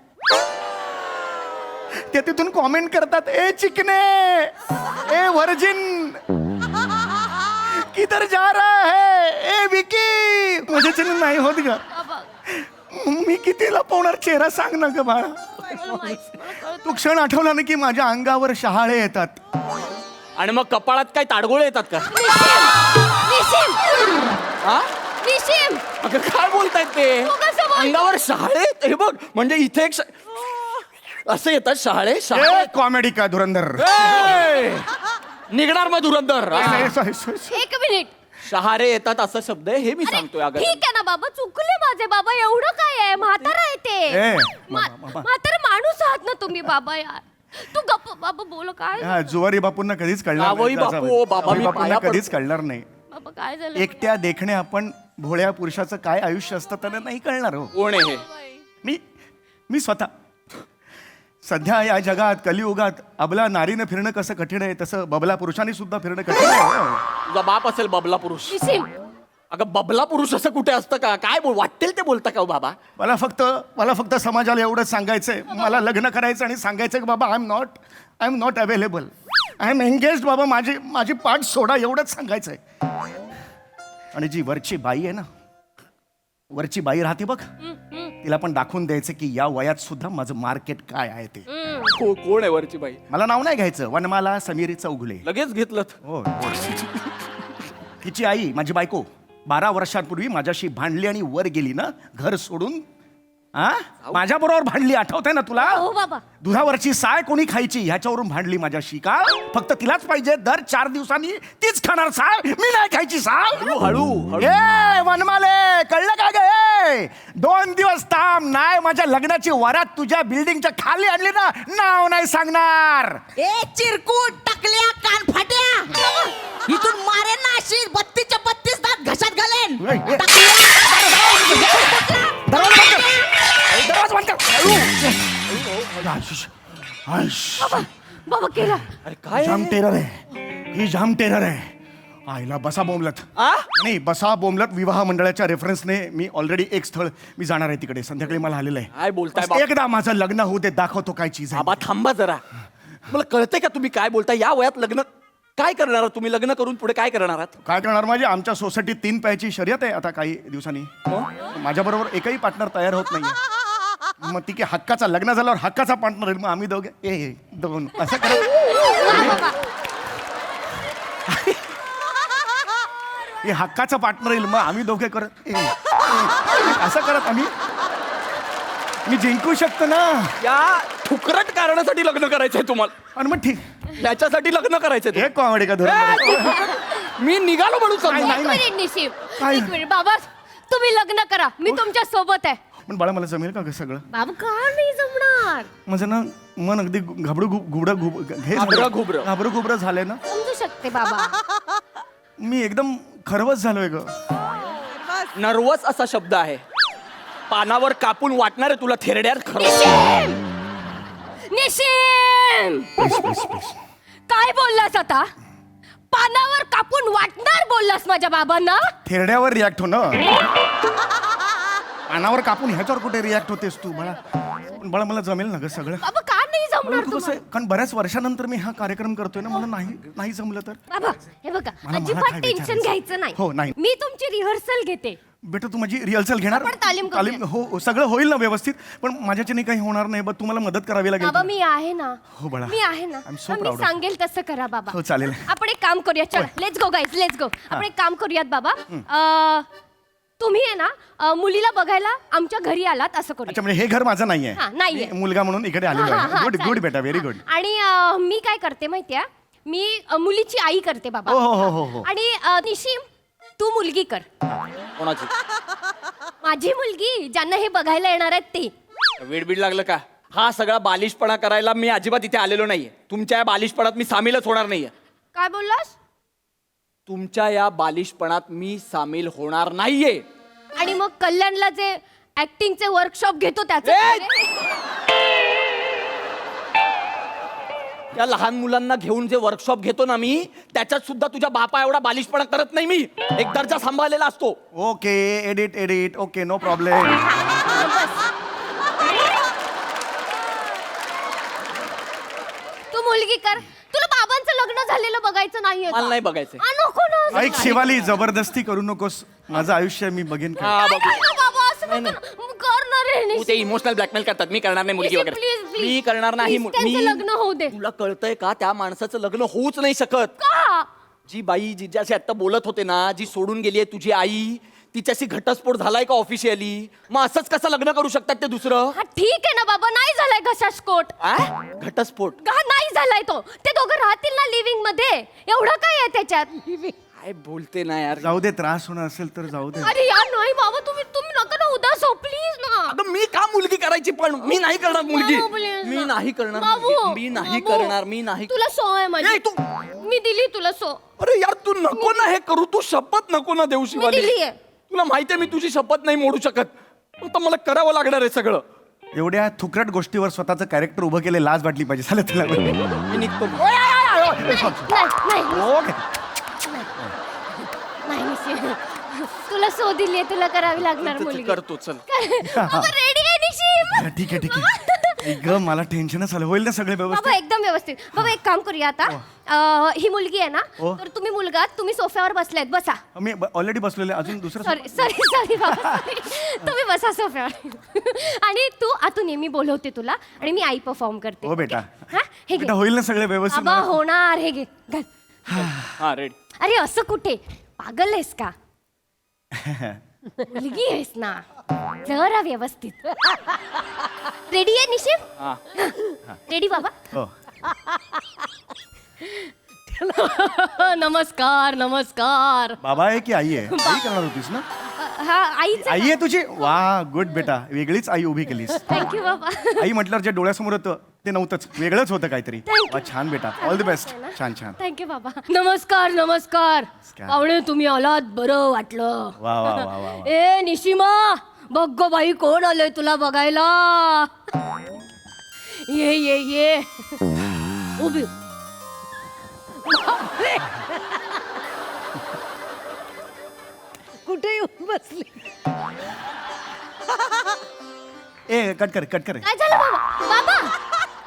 ते तिथून कॉमेंट करतात ए चिकने ए व्हर्जिन किधर जा रहा है ए विकी. माझ्याच्याने नाही होत ग. मी किती लपवणार चेहरा सांग ना ग बाळा. तो क्षण आठवला ना की माझ्या अंगावर शहाळे येतात. आणि मग कपाळात काय ताडगोळे येतात का? निशिम. हा? निशिम. अगं काय बोलतायत ते? तू कसं बोलतो? अंगावर शहाळे. हे बघ म्हणजे इथे एक असं येतात शहाळे. शहाळे कॉमेडी का धुरंधर. निघणार मग धुरंधर. एक मिनिट. शहारे येतात असा शब्द आहे हे मी सांगतोय. अगं ठीक आहे ना बाबा. चुकले माझे बाबा. एवढं काय आहे? म्हातारा आहे ते. म्हातारा माणूस आहात ना तुम्ही बाबा यार. तू गप्प बाबा बोल. काय जुवारी बापूंना कधीच कळणार जावई नाही. बापू, बाबा, मी बापूंना पाया कधीच कळणार नाही. बाबा काय झालं? एकट्या देखणे आपण भोळ्या पुरुषाचं काय आयुष्य असतं त्यांना नाही कळणार हो. कोण आहे हे? मी स्वतः सध्या या जगात कलियुगात अबला नारीनं फिरणं कसं कठीण आहे तसं बबला पुरुषांनी सुद्धा फिरणं कठीण आहे. तुझा बाप असेल बबला पुरुष. निशिम. अगं बबला पुरुष असं कुठे असतं का? काय वाटेल ते बोलता का हो बाबा? मला फक्त समाजाला एवढंच सांगायचंय. मला लग्न करायचं आणि सांगायचं की बाबा I am not available. I am engage बाबा. माझी पाठ सोडा, एवढंच सांगायचं आहे. आणि जी वरची बाई आहे ना, वरची बाई राहते बघ, तिला पण दाखवून द्यायचं की या वयात सुद्धा माझं मार्केट काय आहे ते. कोण आहे वरची बाई? मला नाव नाही घ्यायचं, वनमाला समीर चौगुले. लगेच घेतलं. हो. तिची आई माझी बायको 12 वर्षांपूर्वी माझ्याशी भांडली आणि वर गेली ना घर सोडून. माझ्या बरोबर भांडली, आठवतंय ना तुला? हो बाबा. दुधावरची साय कोणी खायची ह्याच्यावरून भांडली माझ्याशी. का? फक्त तिलाच पाहिजे, दर 4 दिवसांनी तीच खाणार साय, मी नाही खायची साय. हळू ए वनमाले, कळलं का गे? 2 दिवस थांब, नाही माझ्या लग्नाची वरात तुझ्या बिल्डिंगच्या खाली आणली ना, नाव नाही सांगणार. ए चिरकूट टाकल्या कान फाट्या, इथून मारेन ना अशी 32च्या 32 दात घशात घालेन. बाबा केला. अरे काय जाम टेरर आहे ही, जाम टेरर आहे. आईला बसा बोंबलत. नाही, बसा बोंबलत विवाह मंडळाच्या रेफरन्सने मी ऑलरेडी एक स्थळ मी जाणार आहे तिकडे, संध्याकाळी मला आलेलं आहे. काय बोलताय बस बाबा? एकदा माझं लग्न होऊ दे, दाखवतो काय चीज आहे. बाबा थांबा जरा, मला कळतंय का तुम्ही काय बोलताय? या वयात लग्न काय करणार आहात तुम्ही? लग्न करून पुढे काय करणार आहात? काय करणार माझी? आमच्या सोसायटीत 3 पायाची शर्यत आहे आता काही दिवसांनी. माझ्या बरोबर एकही पार्टनर तयार होत नाहीये. मग ती की हक्काचा, लग्न झाल्यावर हक्काचा पार्टनर येईल, मग आम्ही दोघे 2 असं करत हे हक्काचा पार्टनर येईल, मग आम्ही दोघे करत असं करत आम्ही, मी जिंकू शकतो ना. या फुकरट कारणासाठी लग्न करायचंय तुम्हाला? आणि मग ठीक, याच्यासाठी लग्न करायचंय? हे कॉमेडी का धरून? मी निघालो म्हणून नाही, सांगतो. नाही, एक नाही. मिनिट निशिम, काय? एक मिनिट बाबा, तुम्ही लग्न करा, मी तुमच्या सोबत आहे. पण बाळा मला जमेल का ग सगळं? बाबा का नाही जमणार? माझं ना मन अगदी घाबरं घुबरं झालंय ना. समजू शकते बाबा. मी एकदम खरवस झालोय ग. नर्वस असा शब्द आहे, पानावर कापून वाटणार आहे तुला थेरड्यात. खरं निशिम, काय बोललास आता? पानावर कापून वाटणार बोललास माझ्या बाबांना? थेरड्यावर रिॲक्ट हो ना. पानावर कापून ह्याच्यावर कुठे रिॲक्ट होतेस तू बाळा? पण बाळा मला जमेल ना ग सगळं? बाबा का नाही जमणार कसं तुम्हाला? आहे, कारण बऱ्याच वर्षानंतर मी हा कार्यक्रम करतोय ना, मला नाही जमलं तर. बाबा हे बघा, मला अजिबात काय टेन्शन विचारायचं? घ्यायचं हो, नाही. मी तुमची रिहर्सल घेते. बेटा तू माझी रिहर्सल घेणार? आपण तालीम करूया. हो, सगळं होईल ना व्यवस्थित, पण माझ्याच्याने काही होणार नाही. बट तुम्हाला मदत करावी लागेल. बाबा मी आहे ना. हो बाळा. मी आहे ना. I'm so me proud of you. सांगेल तसं करा बाबा. हो, चालेल. आपण एक काम करूया, चला let's go guys, let's go. आपण एक काम करूयात बाबा, तुम्ही आहे ना मुलीला बघायला आमच्या घरी आलात असं करूया. अच्छा, म्हणजे हे घर माझं नाहीये. नाहीये. मी मुलगा म्हणून इकडे आलेलो आहे. गुड चालेल. बेटा, व्हेरी गुड. आणि मी काय करते माहितीये, मी मुलीची आई करते बाबा. हो. आणि निशिम तू मुलगी कर. कोणाची? माझी मुलगी, ज्यांना हे बघायला येणार आहेत ते. वेडबीड लागलं का? हा सगळा बालिशपणा करायला मी अजिबात इथे आलेलो नाहीये. तुमच्या या बालिशपणात मी सामीलच होणार नाहीये. काय बोललास? तुमच्या या बालिशपणात मी सामील होणार नाहीये. आणि मग कल्याणला जे ऍक्टिंगचे वर्कशॉप घेतो त्याचं ए! काय रे? या लहान मुलांना घेऊन जे वर्कशॉप घेतो ना मी, त्याच्यात सुद्धा तुझ्या बापा एवढा बालिशपणा करत नाही. मी एक दर्जा सांभाळलेला असतो. Okay, edit okay, no problem. तू मुलगी कर. तुला बाबांचं लग्न झालेलं बघायचं नाहीये का? मला नाही बघायचं. नको ना. ऐक शिवाली, जबरदस्ती करू नकोस. माझं आयुष्य मी बघेन का? हा, बघू. काय गं बाबा, असं नको ना. कर ना रे तू ते निशिम. इमोशनल ब्लॅकमेल करतात. मी करणार नाही मुलगी निशिम, वगैरे. please, please. मी करणार नाही. Please, त्यांचं लग्न होऊ दे. तुला कळतंय का? त्या माणसाचं लग्न होऊच नाही शकत. का? जी बाई जिच्याशी आता बोलत होते ना, जी सोडून गेली आहे तुझी आई, तिच्याशी घटस्फोट झालाय का ऑफिशियली? मग असंच कसं लग्न करू शकतात ते दुसरं? हा ठीक आहे ना बाबा, नाही झालाय घटस्फोट. घटस्फोट का नाही झालाय तो? ते दोघं राहतील ना लिव्हिंग मध्ये. एवढं काय आहे त्याच्यात? काय बोलते ना यार. जाऊ दे, त्रास होणार असेल तर जाऊ दे. अरे यार नाही बाबा, तुम्ही नका ना उदास हो प्लीज ना. अगं मी का मुलगी करायची? पण मी नाही करणार मुलगी. बाबू, please मी ना. नाही करणार बाबू, मुलगी. मी नाही बाबू. करणार. मी नाही. तुला सो आहे माझी. ए, तू मी दिली तुला सो. अरे यार तू नको ना हे करू. तू शपथ नको ना देऊ शिवाली. दिलीये. तुला माहितीये मी तुझी शपथ नाही मोडू शकत. आता मला करावं लागणार आहे सगळं. एवढ्या थुकरट गोष्टीवर स्वतःचं कॅरेक्टर उभं केले, लाज वाटली पाहिजे. झालं तुला? मी निघतो. नाही निशिम, तुला सो दिली तुला करावी लागणार मुलगी. करतो चल. रेडी आहे निशिम. ठीक आहे ग मला टेन्शनच आलं. होईल ना सगळे बाबा व्यवस्थित? एकदम व्यवस्थित. बाबा एक काम करूया आता. ही मुलगी आहे ना, हो. तर तुम्ही मुलगा तुम्ही सोफ्यावर बसलेत, बसा. मी ऑलरेडी बसलेले, अजून दुसरं सॉरी सॉरी सॉरी बाबा sorry. तुम्ही बसा सोफ्यावर आणि तू आतून ये, मी बोलवते तुला आणि मी आई परफॉर्म करते. हो बेटा. हा हे घे. बेटा होईल ना सगळे व्यवस्थित? बाबा होणार, हे घे घाल. हा रेडी. अरे असं कुठे, पागल आहेस का? मुलगी आहेस ना, जरा व्यवस्थित. रेडी आहे निशिम? रेडी बाबा? हो. नमस्कार नमस्कार. बाबा आहे की आई आहे? आई करणार होतीस ना? हा आईच. आई आहे तुझी? वा गुड बेटा, वेगळीच आई उभी केलीस. थँक्यू बाबा. आई म्हटल्यावर जे डोळ्यासमोर होतं ते नव्हतंच, वेगळंच होतं काहीतरी. वा छान बेटा, ऑल द बेस्ट. छान छान. थँक्यू बाबा. नमस्कार नमस्कार. पाहुणे तुम्ही आलात, बरं वाटलं. वा वा वा वा वा. ए निशिमा, बघ गं बाई कोण आलंय तुला बघायला. ये ये ये उभी. कुठे येऊन बसली? ए कट कर कट कर. काय झालं बाबा? बाबा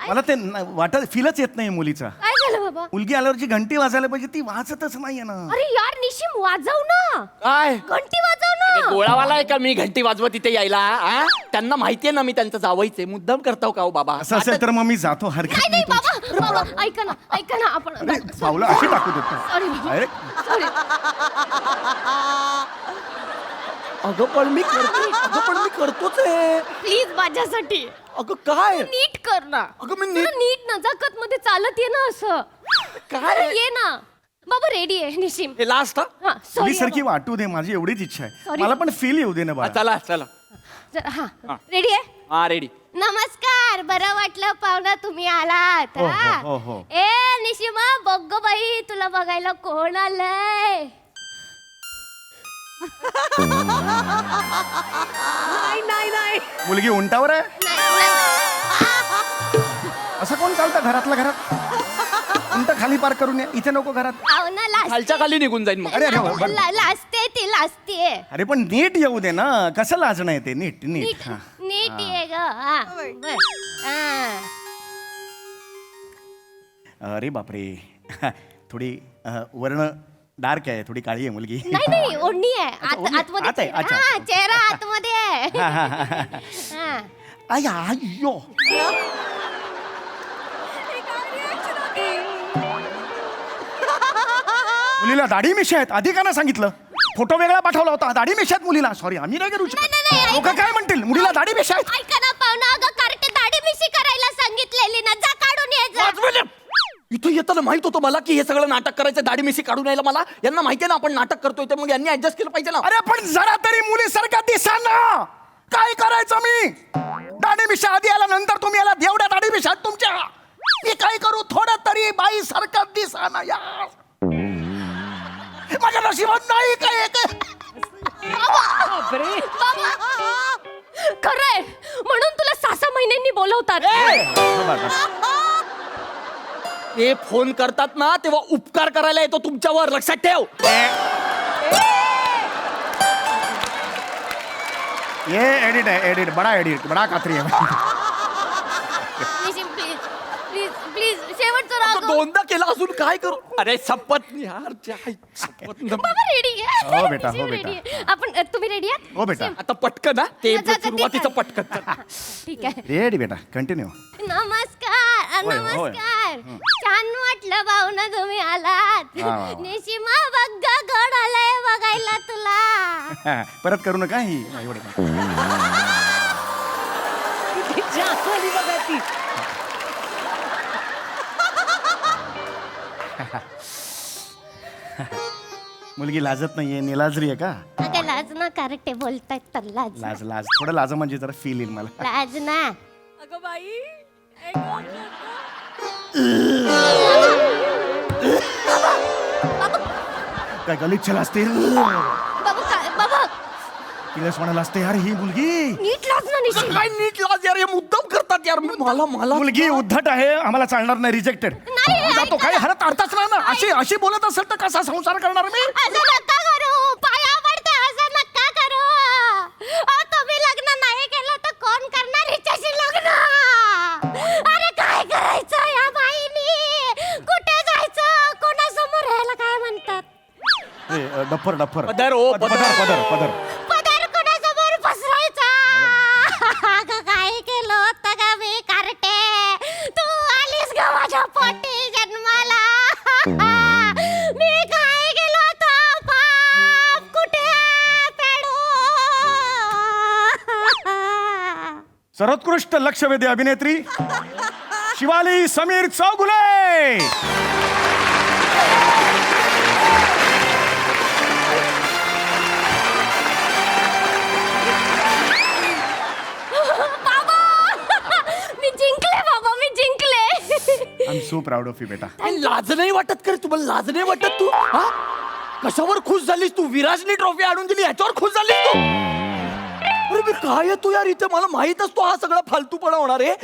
मला ते वाटत फीलच येत नाही मुलीचा. काय झालं बाबा? मुलगी आल्यावर जी घंटी वाजायला पाहिजे ती वाजतच नाहीये ना. अरे यार निशिम, वाजव ना, काय घंटी वाजव ना. गोळावाला आहे का मी घंटी वाजवत इथे यायला? आ? त्यांना माहितीये ना मी त्यांचं जावईचे, मुद्दाम करताव का हो बाबा? असं असेल तर मग मी जातो, हरकत नाही नाही. नाही बाबा, बाबा ऐका ना आपण. अरे पावलं अशी टाकू देतो. सॉरी बाबा, अरे सॉरी. अगं पण मी करतोच आहे. प्लीज माझ्यासाठी अगं काय? नीट कर ना. अगं मी जरा नीट नजाकत मध्ये चालत ये ना असं. काय? जरा ये ना बाबा. रेडी आहे निशिम? हे लास्ट हा? हा सॉरी मुलीसारखी वाटू दे, माझी एवढीच इच्छा आहे. Sorry. मला पण फील येऊ दे ना हा, बाळा. चला चला. हा रेडी आहे? हा रेडी. नमस्कार, बरं वाटलं पाहुणा तुम्ही आलात. हो, हा? हो, हो. ए निशिमा, बघ गं बाई तुला बघायला कोण आलंय. नाही मुलगी उंटावर आहे? नाही, असं कोण चालतं घरातल्या घरात? उंट खाली पार करून या, इथे नको घरात. पाहुणा खालच्या खाली निघून जाईन मग. अरे अरे बर. लाजते ती लाजते. अरे पण नीट येऊ दे ना, कसं लाजणं येते? नीट नीट. नीट हा. नीट ये ग. हा बर. हा. अरे बापरे. थोडी वर्ण डार्क आहे, थोडी काळी आहे मुलगी. नाही नाही, ओढणी आहे ओढणी? आतमध्ये. आत आहे, अच्छा. हा चेहरा आतमध्ये आहे. हा, हा, हा, हा. हा. आय, आय्यो. मुलीला दाढी मिशी आहेत, आधी का ना सांगितलं? फोटो वेगळा पाठवला होता, दाढी मिशी आहेत मुलीला. सॉरी, आम्ही नाही करू नाही, नाही, शकत. लोक काय म्हणतील? मुलीला दाढी मिशी आहेत. ऐका ना पाहुणा, अगं कार्टे दाढी मिशी करायला सांगितलेली ना, जा काढून ये जा. इथं येताना माहित होतं मला की हे सगळं नाटक करायचं, दाढी मिशी काढून यायला. मला यांना माहितीये ना आपण नाटक करतोय, तर मग यांनी ऍडजस्ट केलं पाहिजे ना. अरे पण जरा तरी मुलीसारखा दिसा ना. काय करायचं मी? दाढी मिशा आधी आला, नंतर तुम्ही आला. एवढ्या दाढी मिशा आहेत तुमच्या. मी काय करू? थोडं तरी बाई सारखा दिसा ना यार. माझ्या नशिबात नाही काय खरंय, म्हणून तुला 6 महिन्यांनी बोलवतात. ते फोन करतात ना तेव्हा उपकार करायला येतो तुमच्यावर, लक्षात ठेव. ये एडिट है, एडिट बड़ा एडिट, बड़ा कात्री है. प्लीज प्लीज प्लीज, शेवटचं राग. आता 2दा केला, अजून काय करू? अरे शपथ यार, शपथ. बाबा रेडी आहे. हो बेटा, हो रेडी बेटा. आहे. आपण तुम्ही रेडी आहात? हो बेटा. आता पटकन ना ते जा, जा, ते सुरुवातीचं काय? पटकन. ठीक आहे. रेडी बेटा, कंटिन्यू. नमस्कार होय, होय. नमस्कार. छान वाटलं भाऊना तुम्ही आलात. वा, वा, वा. निशिमा बघ गड आलाय बघायला तुला. परत करू नका ही एवढं. मुलगी लाजत नाहीये, निलाजरी आहे का? अगं लाज ना, करेक्ट बोलतायत तर लाज. लाज लाज थोडं लाज म्हणजे जरा फील येईल मला. लाज ना. अगं बाई, काय गलिच्छ लाजते, बाबा तिला म्हणायला लाजते यार ही मुलगी. नीट लाज ना निशिम. काय नीट लाज यार, हे मुद्दाम करतात यार. मला मुलगी उद्धट आहे, आम्हाला चालणार नाही, रिजेक्टेड. नाही, जातो. काही हरत अर्थच नाही ना. अशी बोलत असेल तर कसा संसार करणार मी? असं नका करू, पाया पडते, असं नका करू. तुम्ही लग्न नाही केलं तर कोण करणार हिच्याशी लग्न? डफर डफर पदर ओ पदर पदर पदर पदर पदर कोणासमोर पसरायचा अगं, काय केलं होतं का मी कार्टे? तू आलीस का माझ्या पोटी जन्माला? मी काय केलं होतं पाप? कुठे पेडू? सर्वोत्कृष्ट लक्षवेधी अभिनेत्री शिवाली समीर चौगुले. मी जिंकले बाबा, मी जिंकले. I am so proud of you बेटा. लाज नाही वाटत का रे? तुम्हाला लाज नाही वाटत? तू हा कशावर खुश झालीस तू? विराजनी ट्रॉफी आणून दिली ह्याच्यावर खुश झालीस तू? अरे मी काय येतो यार इथे? मला माहित असतो हा सगळा फालतूपणा होणार आहे.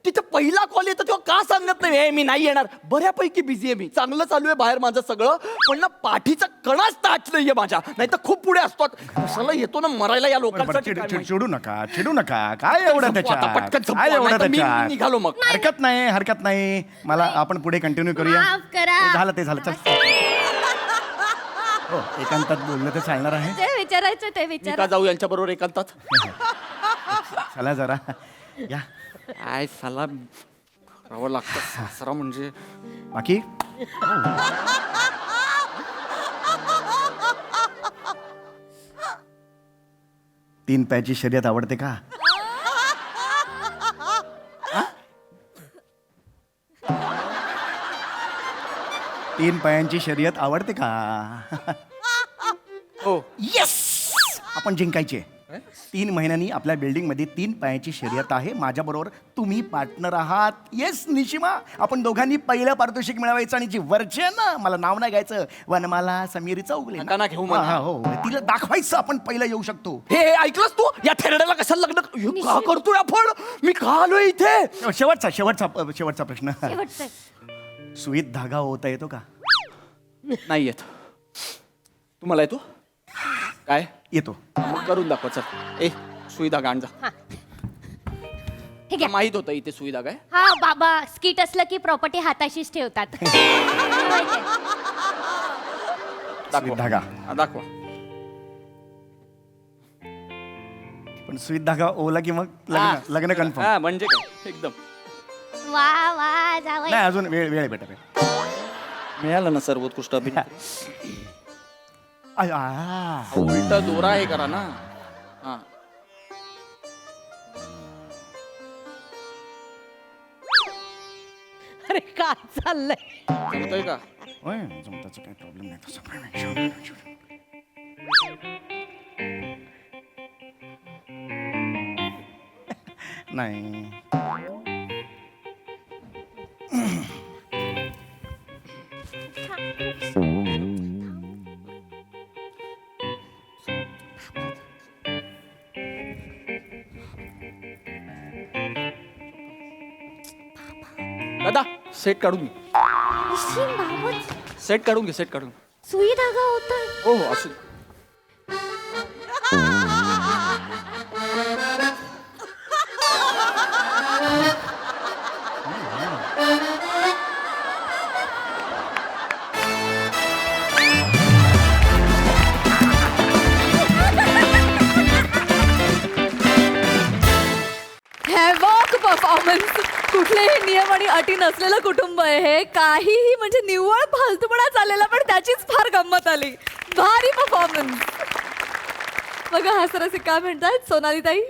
तिथे पहिला कॉल येतो तेव्हा का सांगत नाही? हे मी नाही येणार. बऱ्यापैकी बिझी आहे मी, चांगलं चालू आहे बाहेर माझं सगळं, पण ना पाठीचा कणाच ताट नाहीये माझ्या, नाही तर खूप पुढे असतो. कशाला येतो ना मरायला या लोकांसाठी? काय माहिती? चिडू नका चिडू नका. काय एवढं आता त्याच्यात? पटकन संपवा, काय एवढं नाहीतर मी त्याच्यात? निघालो मग. हरकत नाही हरकत नाही. मला आपण पुढे कंटिन्यू करूया. माफ करा. ते झालं चल. हो एकांतात बोललं तर चालणार आहे. ते विचारायचं ते मी विचार. का जाऊ यांच्या बरोबर एकांतात? चला जरा या. काय साला करावं लागतं सासरा म्हणजे. बाकी तीन पायाची शर्यत आवडते का? तीन पायांची शर्यत आवडते का? हो येस आपण जिंकायचे. 3 महिन्यांनी आपल्या बिल्डिंग मध्ये 3 पायाची शर्यत आहे. माझ्या बरोबर तुम्ही पार्टनर आहात. येस निशिमा, आपण दोघांनी पहिलं पारितोषिक मिळवायचं आणि जी वरची आहे ना, मला नाव नाही घ्यायचं, वनमाला समीर चौगुले नका ना घेऊ मला. हा, हो तिला दाखवायचं आपण पहिलं येऊ शकतो. हे ऐकलंस तू? या थेरड्याला कशाला लग्न का करतोय आपण? मी का आलोय इथे? शेवटचा प्रश्न. शेवटचं. सुईत धागा होता येतो का? नाही येत. तुम्हाला येतो? काय येतो. मग करून दाखवा. चल ए सुईधा गाण जा. हे घ्या. माहित होतं इथे सुईधा काय? हा बाबा, स्किट असलं की प्रॉपर्टी हाताशीच ठेवतात. माहितीये. दाखवा धागा. हा, दाखवा. पण सुईत धागा ओला की मग लग्न कन्फर्म. हा म्हणजे काय एकदम. वा वा जावई. नाही अजून वेळ आहे बेटा. मिळालं ना सर्वोत्कृष्ट अभिनेत्री. उलट दोरा हे करा ना. हा अरे काय चाललंय? जमतंय का? होय जमताचं काही प्रॉब्लेम नाही तसं काय नाही. नाही दादा सेट काढून घे. निश्चित बाबा, सेट काढून घे. सेट काढून. सुई धागा होता. हो हो असू. Havoc performance. कुठलेही नियम आणि अटी नसलेलं कुटुंब आहे हे. काहीही म्हणजे निव्वळ फालतूपणा चाललेला, पण त्याचीच फार गंमत आली. भारी परफॉर्मन्स. बघा हसरसी काय म्हणतात सोनाली ताई.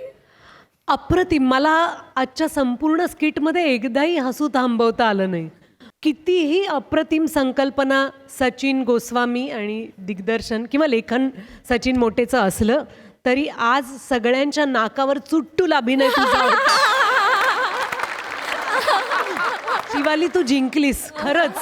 अप्रतिम. मला आजच्या संपूर्ण स्किटमध्ये एकदाही हसू थांबवता आलं नाही. कितीही अप्रतिम संकल्पना सचिन गोस्वामी आणि दिग्दर्शन किंवा लेखन सचिन मोटेचं असलं तरी आज सगळ्यांच्या नाकावर चुट्टूल अभिनय तुझा होता. शिवाली तू जिंकलीस खरंच.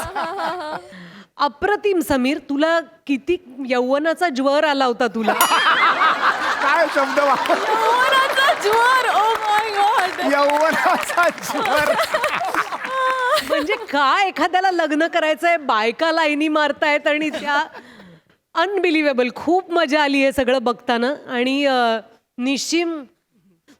अप्रतिम समीर, तुला किती यौवनाचा ज्वर आला होता तुला. काय शब्द यौवनाचा ज्वर. Oh my God. यौवनाचा ज्वर. म्हणजे काय एखाद्याला लग्न करायचंय, बायका लाईनी मारतायत आणि त्या अनबिलिव्हेबल. खूप मजा आली आहे सगळं बघताना. आणि निशिम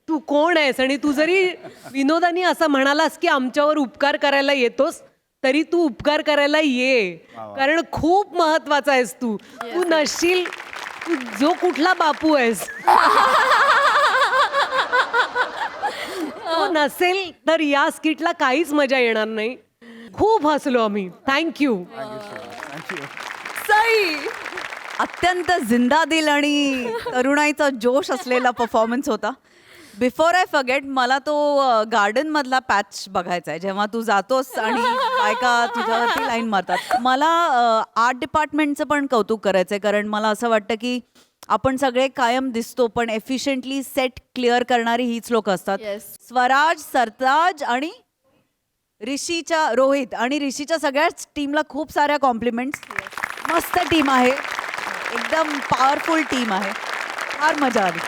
तू कोण आहेस? आणि तू जरी विनोदानी असं म्हणालास की आमच्यावर उपकार करायला येतोस तरी तू उपकार करायला ये, कारण खूप महत्वाचा आहेस तू. तू नसशील, तू जो कुठला बापू आहेस तो नसेल तर या स्किटला काहीच मजा येणार नाही. खूप हसलो आम्ही. थँक्यू. सई. अत्यंत जिंदादिल आणि तरुणाईचा जोश असलेला परफॉर्मन्स होता. बिफोर आय फॉरगेट, मला तो गार्डन मधला पॅच बघायचा आहे, जेव्हा तू जातोस आणि बायका तुझ्यावरती लाईन मारतात. मला आर्ट डिपार्टमेंटचं पण कौतुक करायचं आहे, कारण मला असं वाटतं की आपण सगळे कायम दिसतो पण एफिशियंटली सेट क्लिअर करणारी हीच लोक असतात. स्वराज, सरताज आणि रोहित आणि ऋषीच्या सगळ्याच टीमला खूप साऱ्या कॉम्प्लिमेंट्स. मस्त टीम आहे, एकदम पॉवरफुल टीम आहे, फार मजा आली.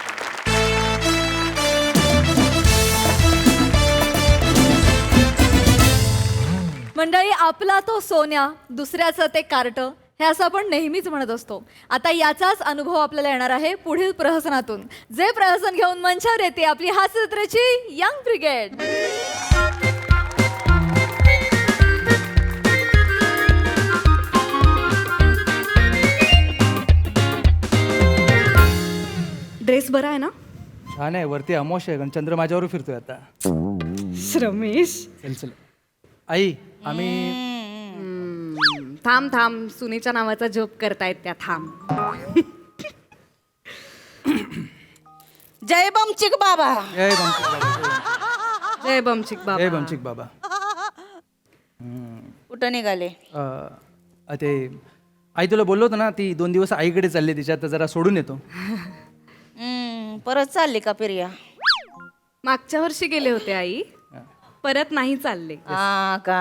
मंडळी, आपला तो सोन्या, दुसऱ्याचं ते कार्ट, हे असं आपण नेहमीच म्हणत असतो. आता याचाच अनुभव आपल्याला येणार आहे पुढील प्रहसनातून. जे प्रहसन घेऊन मंचावर येते आपली हास्यचित्राची यंग ब्रिगेड. ड्रेस बरा आहे ना? छान आहे. वरती अमोश आहे, कारण चंद्र माझ्यावर फिरतोय आता. रमेश, चल चल. आई, आम्ही थांब थांब, सुनेच्या नावाचा जोक करतायत त्या. थांब. जय बमचिक बाबा. जय बमचिक बाबा. जय बमचिक बाबा. जय बमचिक बाबा. कुठं निघाले? ते आई तुला बोललो होतं ना, ती 2 दिवस आईकडे चालली, तिच्यात जरा सोडून येतो. परत चालली का पिरिया? मागच्या वर्षी गेले होते आई, परत नाही चालले. का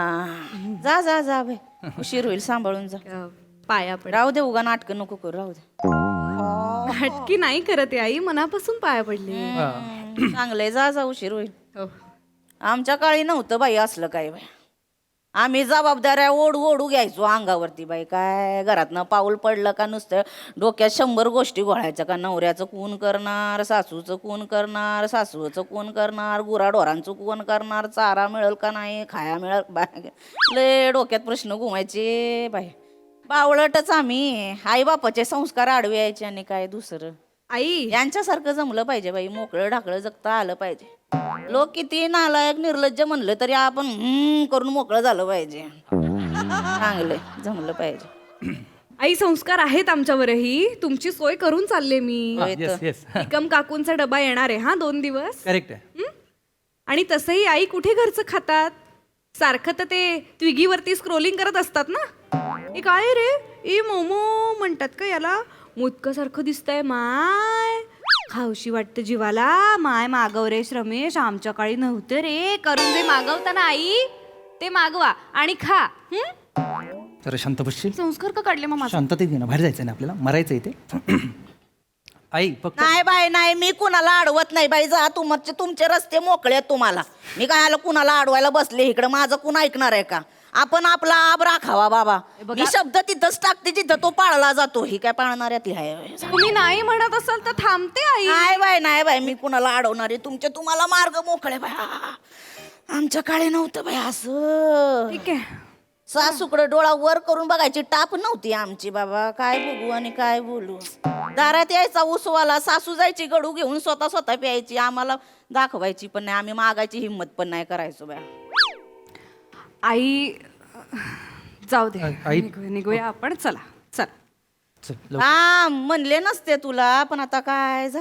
जा जा जा बाई, उशीर होईल, सांभाळून जा. पाया पड. राहू दे, उगा नाटकं नको करू, राहू दे. हटकी नाही करत आहे आई, मनापासून पाया पडले. चांगलंय, जा जा, उशीर होईल. आमच्या काळी नव्हतं बाई असलं काय बाई. आम्ही जबाबदाऱ्या ओढू ओढू घ्यायचो अंगावरती बाई. काय घरातनं पाऊल पडलं का नुसतं डोक्यात 100 गोष्टी घोळायच्या. का नवऱ्याचं कोण करणार, सासूचं कोण करणार, सासूचं कोण करणार, गुराढोरांचं कोण करणार, चारा मिळेल का नाही, खाया मिळेल बाय. लय डोक्यात प्रश्न घुमायचे बाई. बावळटच आम्ही. आई बापाचे संस्कार आडवे यायचे आणि काय दुसरं. आई, यांच्यासारखं जमलं पाहिजे बाई, मोकळं ढाकळं जगता आलं पाहिजे. लोक किती नालायक निर्लज्ज म्हणलं तरी आपण करून मोकळं झालं पाहिजे. चांगलं जमलं पाहिजे. आई, संस्कार आहेत आमच्यावरही. तुमची सोय करून चालले मी. येस येस, निकम काकूंचा डबा येणार आहे 2 दिवस. करेक्ट आहे. आणि तसंही आई कुठे घरचं खातात, सारखं तर ते ट्विगीवरती स्क्रोलिंग करत असतात ना. हे काय रे, ए मोमो म्हणतात का याला, मोदकासारखं दिसतंय माय, खाऊशी वाटतं जीवाला माय. मागव रे रमेश, आमच्या काळी नव्हतं रे. करून जे मागवता ना आई, ते मागवा आणि खा. जरा शांत बसशील? संस्कार का काढले मग? शांततेत घे ना, बाहेर जायचं ना आपल्याला, मरायचं इथे. आई फक्त नाही बाई नाही, मी कुणाला अडवत नाही बाई. जा तुमचे रस्ते मोकळे आहेत तुम्हाला. मी काय कुणाला अडवायला बसले इकडं? माझं कोण ऐकणार आहे का? आपण आपला आब राखावा बाबा. मी शब्द तिथंच टाकते जिथं तो पाळला जातो. ही काय पाळणाऱ्यातली आहे? तुम्ही नाही म्हणत असाल तर थांबते आई. नाही बाय नाही बाय, मी कुणाला अडवणार आहे? तुम्हाला मार्ग मोकळे बाय. आमच्या काळी नव्हतं बाय असं. ठीक आहे. सासूकडे डोळा वर करून बघायची टाप नव्हती आमची बाबा. काय बघू आणि काय बोलू. दारात यायचा उसवाला, सासू जायची गडू घेऊन, स्वतः प्यायची, आम्हाला दाखवायची पण नाही. आम्ही मागायची हिंमत पण नाही करायचो बाय. आई, जाऊ दे, आई, निघूया आपण. चला चल. हा म्हणले नसते तुला, पण आता काय जा.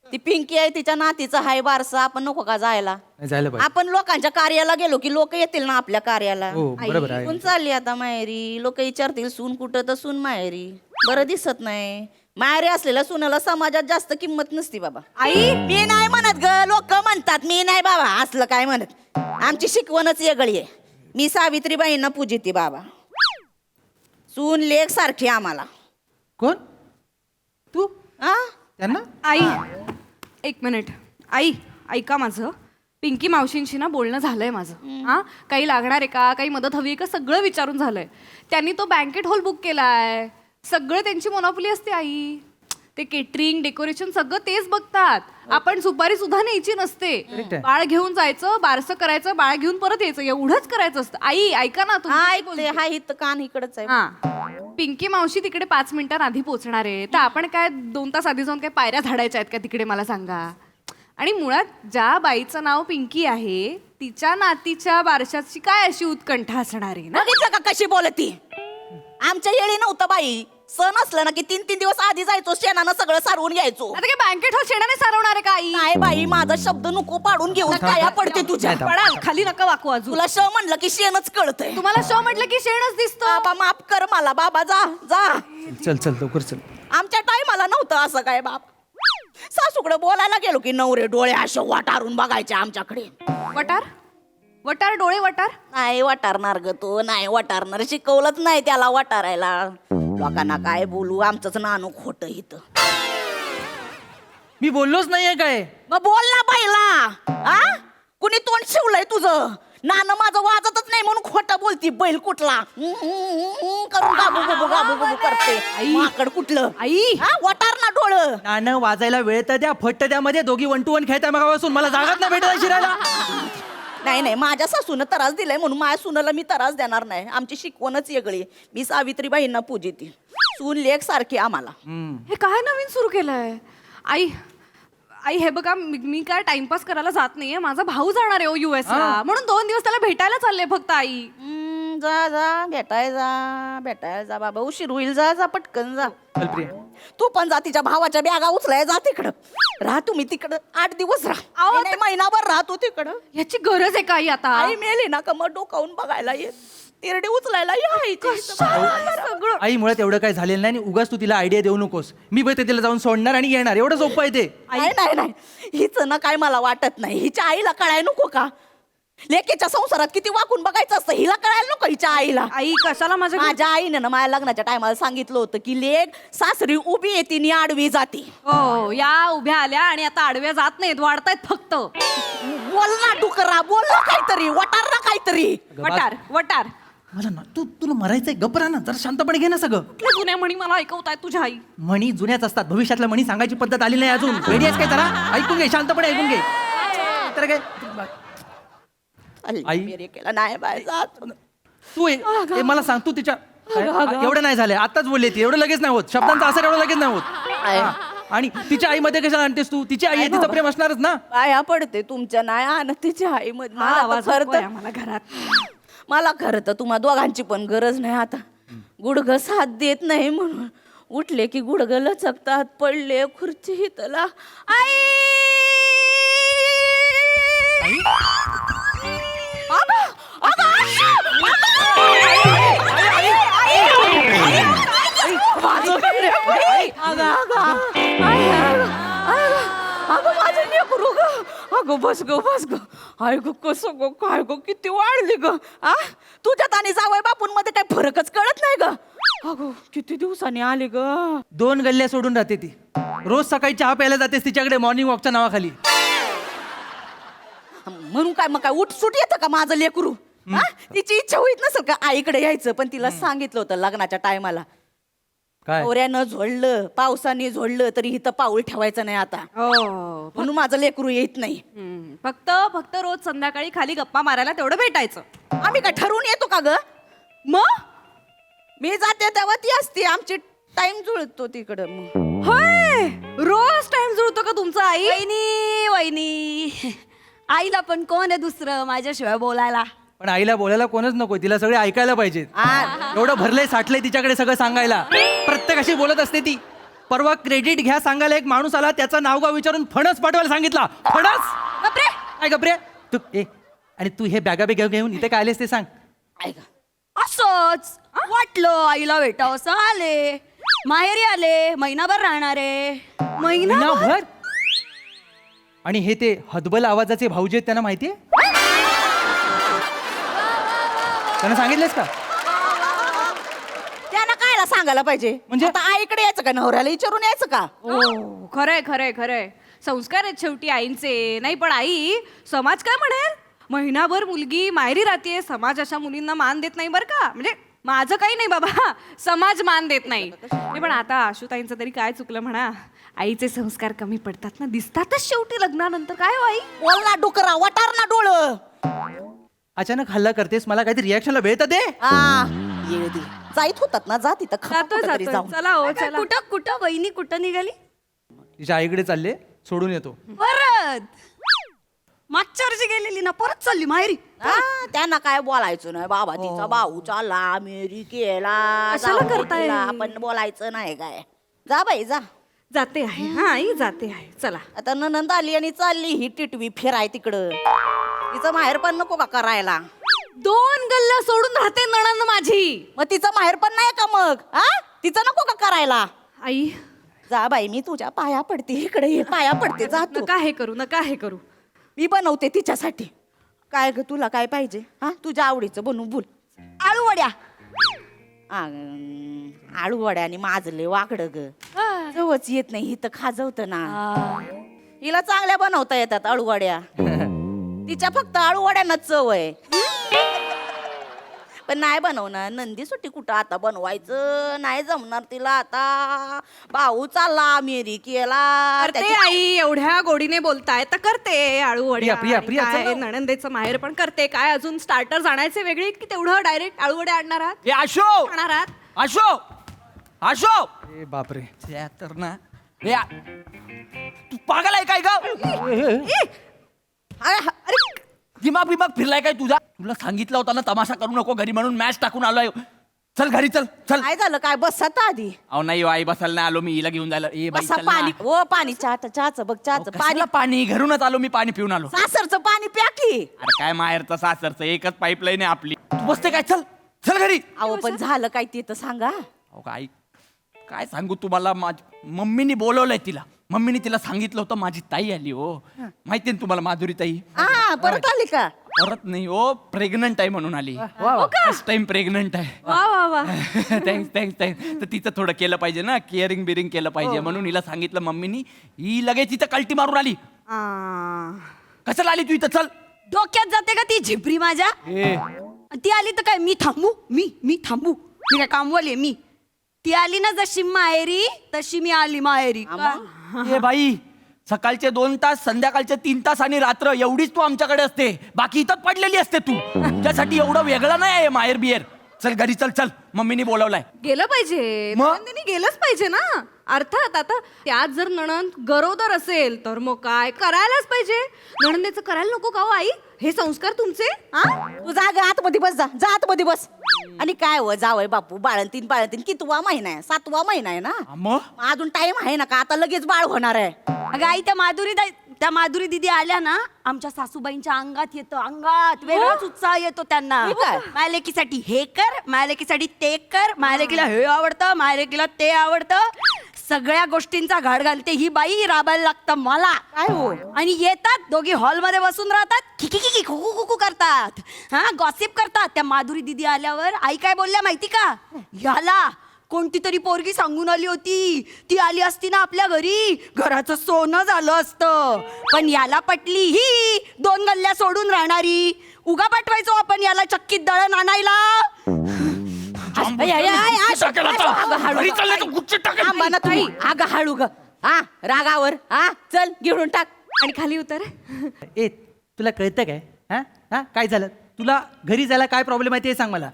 ती पिंकी आहे, तिच्या नातीचा हाय बारसा, आपण नको का जायला? जायला पाहिजे. आपण लोकांच्या कार्याला गेलो की लोक येतील ना आपल्या कार्याला. हो, बरोबर आहे. सून चालली आता माहेरी, लोक विचारतील सून कुठं, तर सून माहेरी. बरं दिसत नाही. माहेरी असलेल्या सुनाला समाजात जास्त किंमत नसती बाबा. आई, मी नाही म्हणत ग, लोक म्हणतात. मी नाही बाबा असलं काय म्हणत. आमची शिकवणच वेगळी आहे. मी सावित्रीबाईंना पूजिते बाबा. सून लेक सारखी आम्हाला. कोण तू? आ त्यांना? आई, 1 मिनिट. आई, ऐका माझं. पिंकी मावशींशी ना बोलणं झालंय माझं. हा, काही लागणार आहे का, काही मदत हवी आहे का, सगळं विचारून झालंय. त्यांनी तो बँकेट हॉल बुक केलाय. सगळं त्यांची मोनोपोली असते आई. ते केटरिंग, डेकोरेशन सगळं तेच बघतात. आपण सुपारी सुद्धा न्यायची नसते. बाळ घेऊन जायचं, बारसं करायचं, बाळ घेऊन परत यायचं, एवढंच करायचं असतं. आई ऐका ना हा इथं कान इकडच आहे. हा पिंकी मावशी तिकडे 5 मिनिटां आधी पोहोचणार आहे, तर आपण काय 2 तास आधी जाऊन काय पायऱ्या झाडायच्या आहेत का तिकडे, मला सांगा. आणि मुळात ज्या बाईचं नाव पिंकी आहे तिच्या नातीच्या बारशाची काय अशी उत्कंठा असणार आहे ना. बघितलं का कशी बोलती. आमच्या येळी नव्हतं बाई. सण असलं ना की 3-3 दिवस आधी जायचो, शेणानं सगळं सारवून घ्यायचो. आता काय बँकेट हॉल शेणाने सारवणार आहे का आई? नाही बाई, माझा शब्द नको पाडून घेऊन पाया पडते तुझ्या. पडाल खाली, नका वाकू अजून. तुला श म्हणलं की शेणच कळतंय. तुम्हाला शो म्हटलं की शेणच दिसतो. बाबा माफ कर मला, बाबा जा जा. चल चल लवकर चल. आमच्या टायमाला नव्हतं असं काय बाप. सासूकडे बोलायला गेलो की नवरे डोळे असे वाटारून बघायचे आमच्याकडे. वटार वटार डोळे वटार. नाही वाटारणार ग तो, नाही वाटारणार. शिकवलंच नाही त्याला वाटारायला. लोकांना काय बोलू, आमचंच नानू खोटं इथं. मी बोललोच नाहीये काय. मग बोल ना बाईला. आ कुणी तोंड शिवलंय तुझं? नानं माझं वाजतच नाही म्हणून खोटं बोलती. बैल कुठला करून गाबू गुबू गाबू गुबू करते. माकड कुठलं आई वाटार ना डोळं. नानं वाजायला वेळ तर द्या. फट्ट त्यामध्ये दोघी 1 to 1 खेळताय मगापासून. मला जागाच नाही भेटत शिरायला. नाही नाही, माझ्या सासूनं त्रास दिलाय म्हणून माझ्या सुनाला मी त्रास देणार नाही. आमची शिकवणच वेगळी. मी सावित्रीबाईंना पूजिते. सून लेक सारखी आम्हाला. हे काय नवीन सुरू केलंय? आई आई हे बघा, मी काय टाइमपास करायला जात नाहीये. माझा भाऊ जाणार आहे US ला, म्हणून 2 दिवस त्याला भेटायला चालले फक्त. आई जा जा भेटायला जा बाबा. उशीर होईल. जा जा पटकन जा. तू पण जा. तिच्या भावाच्या बॅगा उचलाय जा तिकडं. राहा तुम्ही तिकडं 8 दिवस राहा. नाही, महिनाभर राहतो तिकडं. याची गरज आहे काही आता? आई मेली ना का मग डोकावून बघायला येत. तिरडे उचलायला सगळं. आई मुळात एवढं काय झालेलं नाही. उगाच तू तिला आयडिया देऊ नकोस. मी बघते तिला जाऊन सोडणार आणि येणार. एवढं सोपं आहे ते. नाही नाही, हिच ना काय मला वाटत नाही. हिच्या आईला कळाय नको का? लेकीच्या संसारात किती वाकून बघायचं असतं. हिला कळायला नको हिच्या आईला. आई कशाला माझ्या आईने ना माझ्या लग्नाच्या टायमाला सांगितलं होतं की लेक सासरी उभी येते आणि आडवी जाते. हो, या उभ्या आल्या आणि आता आडव्या जात नाहीत, वाढतायत फक्त. बोल ना डुकरा, बोल ना काहीतरी. वटार ना काहीतरी. वटार वटार. मला ना तुला मरायचंय. गप्प राहा ना जरा, शांतपणे घे ना सगळं. कुठल्या जुन्या म्हणी मला ऐकवताय तुझ्या आई? म्हणी जुन्याच असतात. भविष्यातल्या म्हणी सांगायची पद्धत आली नाही अजून. रेडी आहेस काय? जरा ऐकून घे, शांतपणे ऐकून घे. तर काय आई केला नाही बाय जात. तू मला सांग, तू तिच्या एवढं नाही झालंय. आताच बोलले ती. एवढं लगेच नाही होत. शब्दांचा असर एवढं लगेच नाही होत. आणि तिच्या आईमध्ये कशाला आणतेस तू? तिची आई आहे, तिचं प्रेम असणारच ना. पाया पडते तुमच्या. नाही आण तिच्या आई मध्ये. मला घरात मला खरं तर तुम्हा दोघांची पण गरज नाही आता. गुडघ साथ देत नाही म्हणून उठले की गुडघ लचकतात. पडले खुर्ची हितला. आई अगो बस ग बस ग. आय गो कसं गो काय गो किती वाढली ग. तुझ्यात आणि जावई बापून मध्ये काही फरकच कळत नाही ग. अगो किती दिवसांनी आली ग. 2 गल्ल्या सोडून राहते ती. रोज सकाळी चहा प्यायला जातेस तिच्याकडे मॉर्निंग वॉकच्या नावाखाली. म्हणून काय मग काय उठसूट येतं का माझं लेकरू? तिची इच्छा होईत नसेल का आईकडे यायचं? पण तिला सांगितलं होतं लग्नाच्या टायमाला. नवऱ्यानं झोडलं, पावसाने झोडलं तरी इथं पाऊल ठेवायचं नाही आता. म्हणून माझं लेकरू येत नाही. फक्त फक्त रोज संध्याकाळी खाली गप्पा मारायला तेवढं भेटायचं. आम्ही काय ठरवून येतो का ग? मग मी जाते तेव्हा ती असते. आमची टाइम जुळतो तिकडं. मग होय, रोज टाइम जुळतो का तुमचा? आई वहिनी आईला पण कोण आहे दुसरं माझ्याशिवाय बोलायला? पण आईला बोलायला कोणच नको. तिला सगळे ऐकायला पाहिजेत. एवढं भरलंय साठलंय तिच्याकडे सगळं सांगायला. प्रत्येकाशी बोलत असते ती. परवा क्रेडिट घ्या सांगायला एक माणूस आला. त्याचं नाव गाव विचारून फणस पाठवायला सांगितला. फणस काय गप्रे तू? आणि तू हे बॅगा बिगा घेऊन इथे काय आलेस ते सांग. असंच वाटलं आईला भेटावं असं आले. माहेरी आले. महिनाभर राहणार आहे. महिनाभर? आणि हे ते हदबल आवाजाचे भाऊजी आहेत त्यांना माहितीये? त्यांना सांगितलंस का? त्यांना कायला सांगायला पाहिजे? म्हणजे आता आईकडे यायचं का? नवऱ्याला विचारून यायचं का? हो, खरंय खरंय खरंय. संस्कार आहेत शेवटी आईंचे. नाही पण आई, समाज काय म्हणेल? महिनाभर मुलगी माहेरी राहते. समाज अशा मुलींना मान देत नाही बरं का. म्हणजे माझं काही नाही बाबा, समाज मान देत नाही. पण आता आशुताईंचं तरी काय चुकलं म्हणा. आईचे संस्कार कमी पडतात ना, दिसतातच शेवटी लग्नानंतर. काय हो आई? बोल ना डोकरा वाटार ना डोळं. अचानक हल्ला करतेस, मला काहीतरी रिॲक्शनला वेळ तर दे. येऊ दे. जाईत होतात ना, जा तिथं खा जातोय कुठंतरी जातोय. जाऊन. चला हो चला. कुठं कुठं वहिनी कुठं निघाली? तिच्या आईकडे चालले, सोडून येतो. परत मागच्या वर्षी गेलेली ना, परत चालली माहेरी. त्यांना काय बोलायचं नाही बाबा, तिचा भाऊ चालला अमेरिकेला. कशाला जाऊ दे करताय? तिला, आपण बोलायचं नाही काय. जा बाई जा. जाते आहे. हा आई जाते आहे. चला. आता ननंद आली आणि चालली ही टिटवी फिराय तिकडं. तिचं माहेर पण नको का करायला? 2 गल्ल्या सोडून राहते नणंद माझी. मग तिचं माहेर पण नाही का मग? हा, तिचं नको का करायला? आई जा बाई, मी तुझ्या पाया पडते, इकडे ये, पाया पडते, जा तू. नका हे करू, नका हे करू. मी बनवते तिच्यासाठी. काय ग तुला काय पाहिजे? हा, तुझ्या आवडीचं बनवू. बोल. आळू वड्या. आळू वड्या आणि माझले वाकड ग. जवळच येत नाही, हिथं खाजवत ना. हिला चांगल्या बनवता येतात आळू वड्या. तिच्या फक्त आळू वड्यांना चव आहे. पण नाही बनवणार. नंदी सुट्टी कुठं आता बनवायचं, नाही जमणार तिला आता. भाऊ चालला अमेरिकेला. करते आई, एवढ्या गोडीने बोलताय तर करते आळू वड्या. प्रिया, प्रिया, आणि काय चल ना. नणंदेचं माहेर पण करते. काय अजून स्टार्टर आणायचे वेगळे की तेवढं डायरेक्ट आळू वड्या आणणार आहात? ए आशो आणणार आहात? आशो आशो. ए बापरे. त्या तर ना तू पागल आहे काय ग? अरे दिमाग बिमाग फिरलाय काय तुझा? तुला सांगितलं होतं ना तमाशा करू नको घरी म्हणून मॅच टाकून आलोय. चल घरी चल चल. काय झालं? काय बसत आधी? अहो नाही आई बसायला नाही आलो मी, हिला घेऊन जायला. ए बाई बसा चल ना. पाणी. ओ पाणी, चहाचं बघ, चहाचं पाणी. कशाला पाणी? घरूनच आलो मी, पाणी पिऊन आलो. सासरचं पाणी प्या की. अरे काय माहेरचं सासरचं एकच पाईपलाईन आहे आपली. तू बसते काय? चल चल घरी. अहो पण झालं काय ते तर सांगा. अहो काय काय सांगू तुम्हाला. मम्मीनी बोलवलंय तिला. मम्मीने तिला सांगितलं होतं माझी ताई आली हो. माहिती ना तुम्हाला माधुरी ताई? हा, परत आली का? परत नाही हो, प्रेग्नंट आहे म्हणून आली. फर्स्ट टाइम प्रेग्नंट आहे. वा वा वा. Thanks thanks thanks. तर तिचं थोडं केलं पाहिजे ना, केअरिंग बिअरिंग केलं पाहिजे म्हणून हिला सांगितलं मम्मीनी. ही लगेच तिथं कल्टी मारून आली. कशाला आली तू इथं? चल. डोक्यात जाते का ती झिपरी माझ्या? ती आली तर काय मी थांबू? मी थांबू? मी काय कामवाली आहे मी? ती आली ना जशी माहेरी तशी मी आली माहेरी. ए बाई, सकाळचे 2 तास, संध्याकाळचे 3 तास आणि रात्र एवढीच तू आमच्याकडे असते. बाकी इथं पडलेली असते तू. त्यासाठी एवढं वेगळं नाही आहे माहेर बिहेर. चल घरी चल चल. मम्मीनी बोलावलाय. गेलं पाहिजे. मग? नणंदीने गेलंच पाहिजे ना. अर्थात आता त्यात जर नणंद गरोदर असेल तर मग काय करायलाच पाहिजे. नणंदेचं करायला नको का हो आई? हे संस्कार तुमचे. तू जा ग, आतमध्ये बस. जा आतमध्ये बस. आणि काय हो जावय बापू, बाळंतीन कितवा महिना आहे? 7वा महिना आहे ना. मग अजून टाइम आहे ना का? आता लगेच बाळ होणार आहे. अगं आई, त्या माधुरी दिदी आल्या ना, आमच्या सासूबाईंच्या अंगात येतं, अंगात वेगळाच उत्साह येतो त्यांना. हे काय? माझ्या लेकीसाठी हे कर, माझ्या लेकीसाठी ते कर, माझ्या लेकीला हे आवडतं, माझ्या लेकीला ते आवडतं. सगळ्या गोष्टींचा घाट घालते ही बाई. राबायला लागतं मला. काय हो? आणि येतात दोघी हॉलमध्ये बसून राहतात, खिकी खुकू खुकू करतात, हा गॉसिप करतात. त्या माधुरी दिदी आल्यावर आई काय बोलल्या माहिती का? याला कोणती तरी पोरगी सांगून आली होती, ती आली असती ना आपल्या घरी, घराचं सोनं झालं असतं. पण याला पटली ही 2 गल्ल्या सोडून राहणारी. उगा पाठवायचो आपण याला चक्कीत दळण आणायला. अगं हळू ग. हा, रागावर. हा, चल घेऊन टाक. आणि खाली उतर. ए तुला कळतं काय? हा हा, काय झालं? तुला घरी जायला काय प्रॉब्लेम आहे ते सांग मला.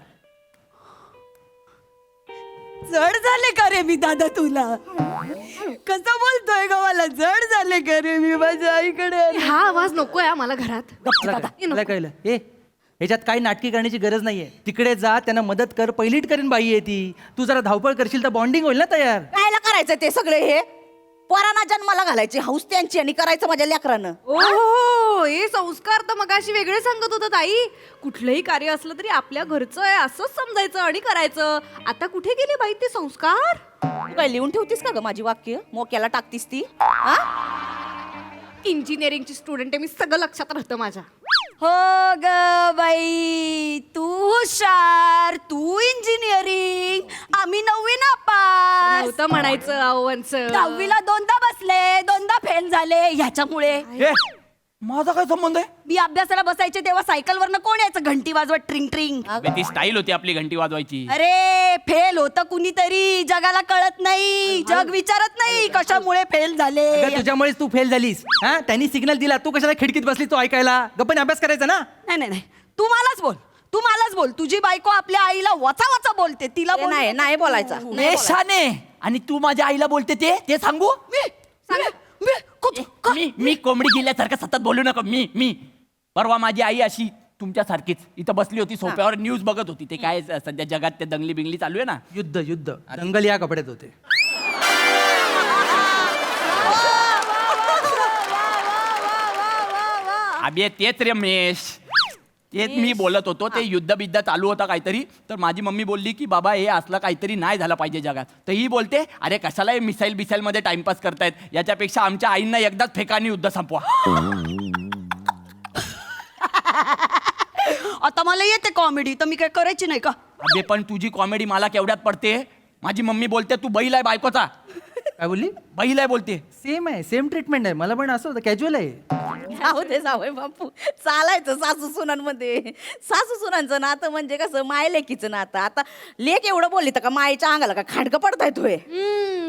जड झाले का रे मी दादा तुला? कसं बोलतोय ग मला? जड झाले का रे मी माझ्या आईकडे? हा आवाज नकोय मला घरात. मला कळलं. ए ह्याच्यात काही नाटकी करण्याची गरज नाहीये. तिकडे जा, त्यांना मदत कर. पहिलीट करीन बाई आहे ती. तू जरा धावपळ करशील तर बॉन्डिंग होईल ना तयार. कायला करायचं ते सगळे हे? पोरांना जन्माला घालायची हौस त्यांची आणि करायचं माझ्या लेकरानं. ओ हे संस्कार तर मगाशी वेगळे सांगत होतात आई. कुठलंही कार्य असलं तरी आपल्या घरचं आहे असंच समजायचं आणि करायचं. आता कुठे गेले बाई ते संस्कार? तू काय लिहून ठेवतीस का ग माझी वाक्य? मोक्याला टाकतीस ती? हा? इंजिनिअरिंगची स्टुडंट आहे मी, सगळं लक्षात राहतं माझ्या. हो ग बाई, तू हुशार, तू इंजिनिअरिंग, आम्ही 9वी नापास. नव्हतं म्हणायचं अवनचं. 10वीला 2दा बसले, 2दा फेल झाले ह्याच्यामुळे. ए माझा काय संबंध आहे? मी अभ्यासाला बसायचे तेव्हा सायकलवरनं कोण यायचं घंटी वाजवत ट्रिंग ट्रिंग. अबे, ती स्टाईल होती आपली घंटी वाजवायची. अरे फेल होतं कुणीतरी, जगाला कळत नाही, जग विचारत नाही कशामुळे फेल झाले. तुझ्यामुळेच तू फेल झालीस. हा, त्यांनी सिग्नल दिला, तू कशाला खिडकीत बसली तो ऐकायला? गप्पन अभ्यास करायचा ना. नाही नाही नाही, तू मलाच बोल, तू मलाच बोल. तुझी बायको आपल्या आईला वचा वचा बोलते, तिला नाही नाही बोलायचा. शाने, आणि तू माझ्या आईला बोलते ते सांगू? मी कोंबडी गेल्यासारखं सतत बोलू नका. मी परवा माझी आई अशी तुमच्यासारखीच इथं बसली होती सोफ्यावर, न्यूज बघत होती. ते काय सध्या जगात ते दंगली बिंगली चालू आहे ना, युद्ध दंगल या कपड्यात होते. अबे तेच रमेश, तेच मी बोलत होतो. ते युद्ध बिद्ध चालू होता काहीतरी, तर माझी मम्मी बोलली की बाबा हे असलं काहीतरी नाही झालं पाहिजे जगात. तर ही बोलते अरे कशाला हे मिसाईल मध्ये टाइमपास करतायत, याच्यापेक्षा आमच्या आईंना एकदाच फेकानी युद्ध संपवा. आता मला येते कॉमेडी, तर मी काय करायची नाही का? अबे पण तुझी कॉमेडी मला केवढ्यात पडते. माझी मम्मी बोलते तू बैल आहे बायकोचा. काय बोलली? बैल आहे बोलते. सेम आहे, सेम ट्रीटमेंट आहे. मला पण असं होतं, कॅज्युअल आहे. जाऊ दे जावय बापू, चालायचं सासू सुनांमध्ये. सासू सुनांचं नातं म्हणजे कसं माय लेकीचं नातं. आता लेक एवढं बोलली तर का मायेच्या अंगाला का खांडकं पडताय तुय?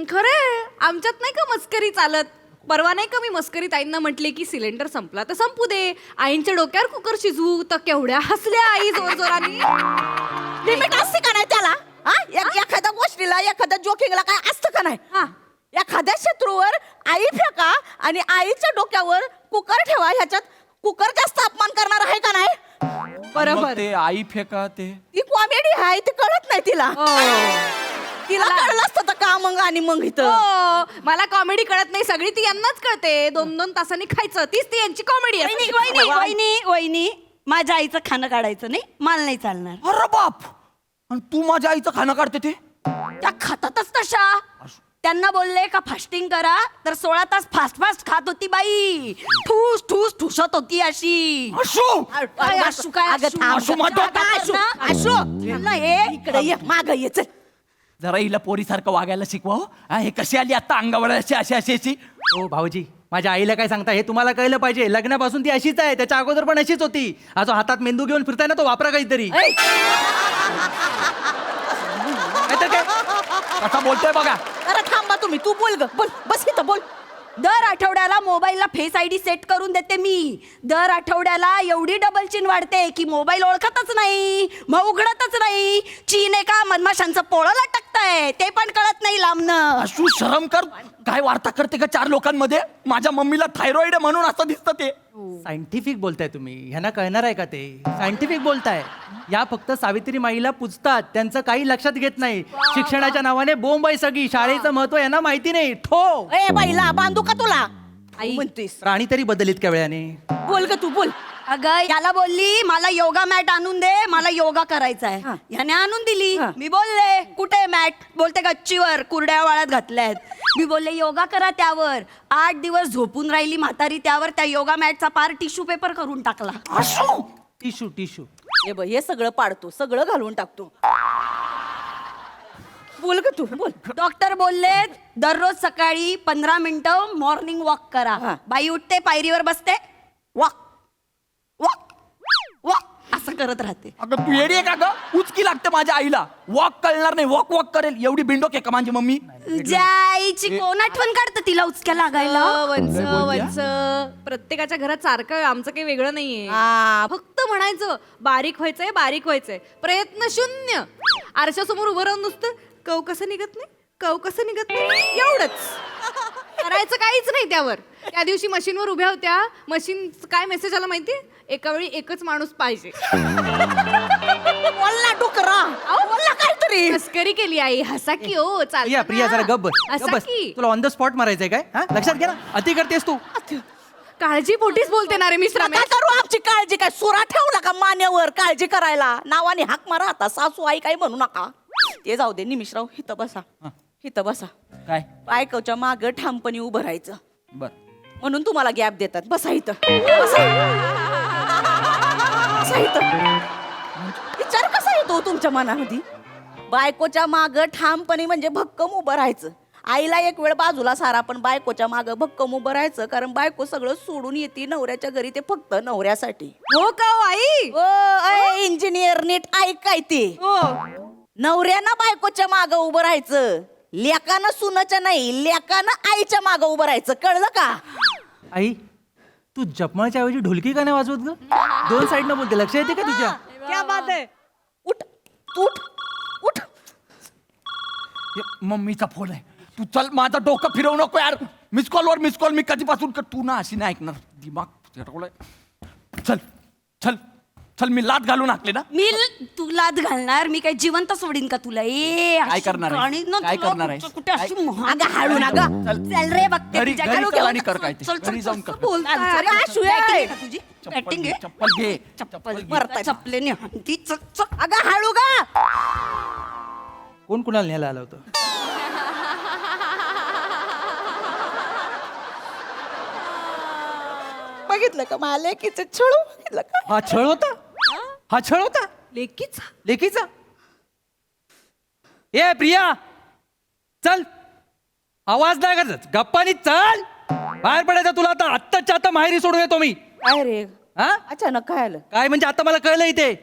खरंय, आमच्यात नाही का मस्करी चालत. परवा नाही का मी मस्करीत आईंना म्हटले की सिलेंडर संपला तर संपू दे, आईंच्या डोक्यावर कुकर शिजवू, तर केवढ्या हसल्या आई जोर जोराने. लिमिट असते का नाही त्याला? एखाद्या गोष्टीला, एखाद्या जोकिंगला काय असतं का नाही? एखाद्या शत्रूवर आई फेका आणि आईच्या डोक्यावर कुकर ठेवा, ह्याच्यात कुकर जास्त अपमान करणार आहे का नाही? मग ते आई फेका ते ती कॉमेडी आहे, ती कळत नाही तिला. तिला कळलं असतं तर का मग? आणि मग इथं मला कॉमेडी कळत नाही, सगळी ती यांनाच कळते. 2-2 तासांनी खायचं, तीच ती यांची कॉमेडी आहे. वहिनी माझ्या आईचं खाणं काढायचं नाही, मला नाही चालणार. अरे बाप, आणि तू माझ्या आईचं खाणं काढते ते? त्या खातातच तशा. त्यांना बोलले का फास्टिंग करा, तर 16 तास फास्ट खात होती बाई. ठूस ठूस ठुसत होती अशी. आशू इकडे ये, माग ये, चल. जरा हिला पोरीसारखं वागायला शिकवा. हे कशी आली आता अंगावर अशी? ओ भाऊजी, माझ्या आईला काय सांगता हे तुम्हाला कळलं पाहिजे. लग्नापासून ती अशीच आहे, त्याच्या अगोदर पण अशीच होती. जो हातात मेंदू घेऊन फिरताय ना, तो वापरा काहीतरी. कसा बोलतोय बघा. अरे थांबा तुम्ही, तू बोल ग, बोल, बस इथं बोल. दर आठवड्याला मोबाईलला फेस आयडी सेट करून देते मी. दर आठवड्याला एवढी डबल चीन वाढते की मोबाईल ओळखतच नाही, मग उघडतच नाही. चीन एका मधमाशांचं पोळं लटकतंय, ते पण कळत नाही लांबनं. अशू शरम कर. काय वार्ता करते का 4 लोकांमध्ये? माझ्या मम्मीला थायरॉइड आहे म्हणून असं दिसतं ते. सायंटिफिक बोलताय तुम्ही, ह्यांना कळणार आहे का ते? सायंटिफिक बोलताय. या फक्त सावित्रीमाईला पूजतात, त्यांचं काही लक्षात घेत नाही. शिक्षणाच्या नावाने बोंब आहे सगळी. शाळेचं महत्व यांना माहिती नाही. ठो ए बाईला बांधू का तुला? आई म्हणतेस प्राणी तरी बदलित का वेळाने? बोल ग तू, बोल. अगं याला बोलली मला योगा मॅट आणून दे, मला योगा करायचा आहे. ह्याने आणून दिली. मी बोलले कुठे मॅट? बोलते गच्चीवर कुरड्या वाळत घातल्यात. मी बोलले योगा करा त्यावर. 8 दिवस झोपून राहिली म्हातारी त्यावर. त्या योगा मॅटचा पार टिश्यू पेपर करून टाकला. टिश्यू हे सगळं पाडतो, सगळं घालून टाकतो. बोल ग तू, बोल. डॉक्टर बोलले दररोज सकाळी 15 मिनिटं मॉर्निंग वॉक करा. बाई उठते, पायरीवर बसते, वॉक वॉक वॉक असं करत राहते. अगं तू येडी आहे का ग? उचकी लागते माझ्या आईला. वॉक कळणार नाही, वॉक करेल एवढी बिंडोक आहे का माझी मम्मी? जायची कोण आठवण काढतं तिला उचक्या लागायला? वंच प्रत्येकाच्या घरात सारखं आहे, आमचं काही वेगळं नाहीये. फक्त म्हणायचं बारीक व्हायचंय, प्रयत्न शून्य. आरशासमोर उभं राहून नुसतं कव कसं निघत नाही, एवढंच करायचं, काहीच नाही त्यावर. त्या दिवशी मशीनवर उभ्या होत्या, मशीन काय मेसेज आला माहितीये? एका वेळी एकच माणूस पाहिजे. बोल ना डुकरा, बोल ना काहीतरी. मस्करी केली आई, हसा की हो. प्रिया जरा गप्प बस. हसा की. तुला ऑन द स्पॉट मारायचंय काय? लक्षात घे ना, अति करतेस तू. काळजी पोटीच बोलते ना रे मिश्रा. काय करू आमची काळजी? काय सुरा ठेवला का मान्यावर काळजी करायला? नावाने हाक मारा आता. सासू आई काही म्हणू नका. ते जाऊ दे. निमिषराव इथं बसा. काय बायकोच्या माग ठामपणे उभं राहायचं. बर, म्हणून तुम्हाला गॅप देतात. बसा इथं. विचार कसा येतो तुमच्या मनामध्ये? बायकोच्या माग ठामपणे म्हणजे भक्कम उभं राहायचं. आईला एक वेळ बाजूला सारा, पण बायकोच्या मागं भक्कम उभं राहायचं, कारण बायको सगळं सोडून येते नवऱ्याच्या घरी, ते फक्त नवऱ्यासाठी. हो का हो आई? ओ इंजिनियर, नीट ऐक काय ते. नवऱ्यानं बायकोच्या मागं उभं राहायचं, लेकानं सुनाच्या नाही, लेकानं आईच्या मागं उभं राहायचं, कळलं का? आई तू जपमाळच्या ऐवजी ढोलकी का नाही वाजवत ग? 2 साईडनं बोलते, लक्ष येते का तुझ्या? क्या बात आहे. उठ उठ उठ. मम्मीचा फोन आहे, तू चल, माझं डोकं फिरवू नको यार. मिस कॉल मी कधीपासून तू ना अशी नाही ऐकणार, दिमाग फिरवलाय. चल चल चल, मी लात घालून हाकले ना. मी तू लाद घालणार? मी काय जिवंत सोडीन का तुला? काय करणार आहे? काय करणार आहे? कुठे अशी अगं हाळू ना गं. चल रे बघते घरी तुझ्या घरी घालू चल घेऊन. आणि कर काय ते. चल, चल, घरी जाऊन कर. बोलताय. अरे, आशू आहे. Batting आहे का तुझी? चप्पल Batting घे, आहे? चप्पल घे. चप्पल बरं, चपलेने हाणती. चल, चल. अगं हाळू गा. कोण कुणाला न्यायला आलं होतं? बघितलं का मला लेकीचं छळू? बघितलं का? हा छळ होता, हा छळ होता लेकीचा लेकीचा. ए प्रिया चल, आवाज नाही करत, गप्पानी चल. बाहेर पडायचं तुला आता, आत्ताच्या आता माहेरी सोडून येतो मी. काय रे, हा अचानक काय आलं? काय म्हणजे आता मला कळलं इथे,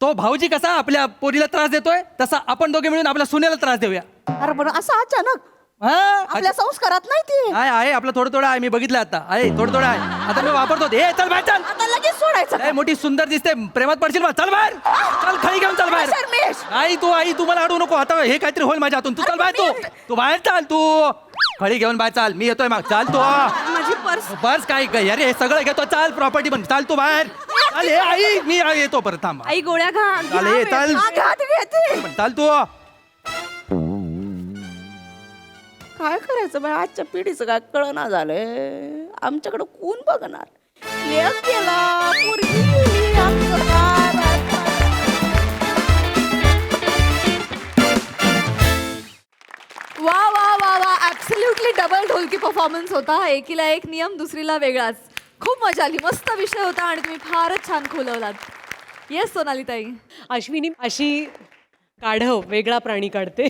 तो भाऊजी कसा आपल्या पोरीला त्रास देतोय, तसा आपण दोघे मिळून आपल्या सुनेला त्रास देऊया. अरे बरं, असं अचानक हा आपल्या संस्कारात नाही ते. आहे आपलं थोडं थोडं आहे, मी बघितलं आता आहे, थोडं थोडं आहे, आता मी वापरतो. ए चल बाहेर चल, आता लगेच सोडायचं लय मोठी सुंदर दिसते, प्रेमात पडशील बा. चल बाहेर, चल खळी घेऊन चल बाहेर. शर्मेश. आई तू मला अडवू नको, आता हे काहीतरी होईल माझ्या हातून. तू चल बाहेर, तू बाहेर चाल, तू खळी घेऊन बाहेर चाल, मी येतोय. मग चाल तू. माझी पर्स. बस काय अरे हे सगळं घेतो, चाल प्रॉपर्टी पण चाल तू बाहेर. चाल हे आई, मी येतो परत, थांब. आई गोळ्या घा. चाल हे चाल, आघात घेते. पण चाल तू. काय करायचं बाय, आजच्या पिढीचं काय कळना झालंय. आमच्याकडे कोण बघणार? लेक गेला, पोरगी गेली, आमचं काय बाय? वा वा वा वा, ऍब्सल्युटली डबल ढोलकी परफॉर्मन्स होता. एकीला एक नियम, दुसरीला वेगळाच. खूप मजा आली, मस्त विषय होता आणि तुम्ही फारच छान खोलवलात. येस सोनाली ताई. अश्विनी अशी गाढव वेगळा प्राणी काढते.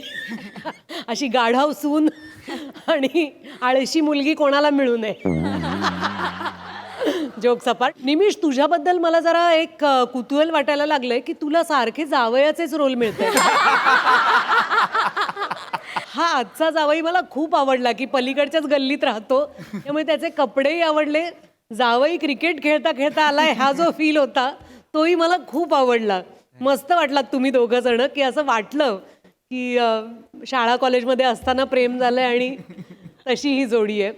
अशी गाढव सून आणि आळशी मुलगी कोणाला मिळू नये. जोक सपाट. निमिष, तुझ्याबद्दल मला जरा एक कुतूहल वाटायला लागलंय की तुला सारखे जावयाचेच रोल मिळते. हा आजचा जावई मला खूप आवडला की पलीकडच्याच गल्लीत राहतो, त्यामुळे त्याचे कपडेही आवडले. जावई क्रिकेट खेळता खेळता आलाय हा जो फील होता तोही मला खूप आवडला. मस्त वाटलात तुम्ही दोघं जण, की असं वाटलं की शाळा कॉलेजमध्ये असताना प्रेम झालंय आणि तशी ही जोडी आहे.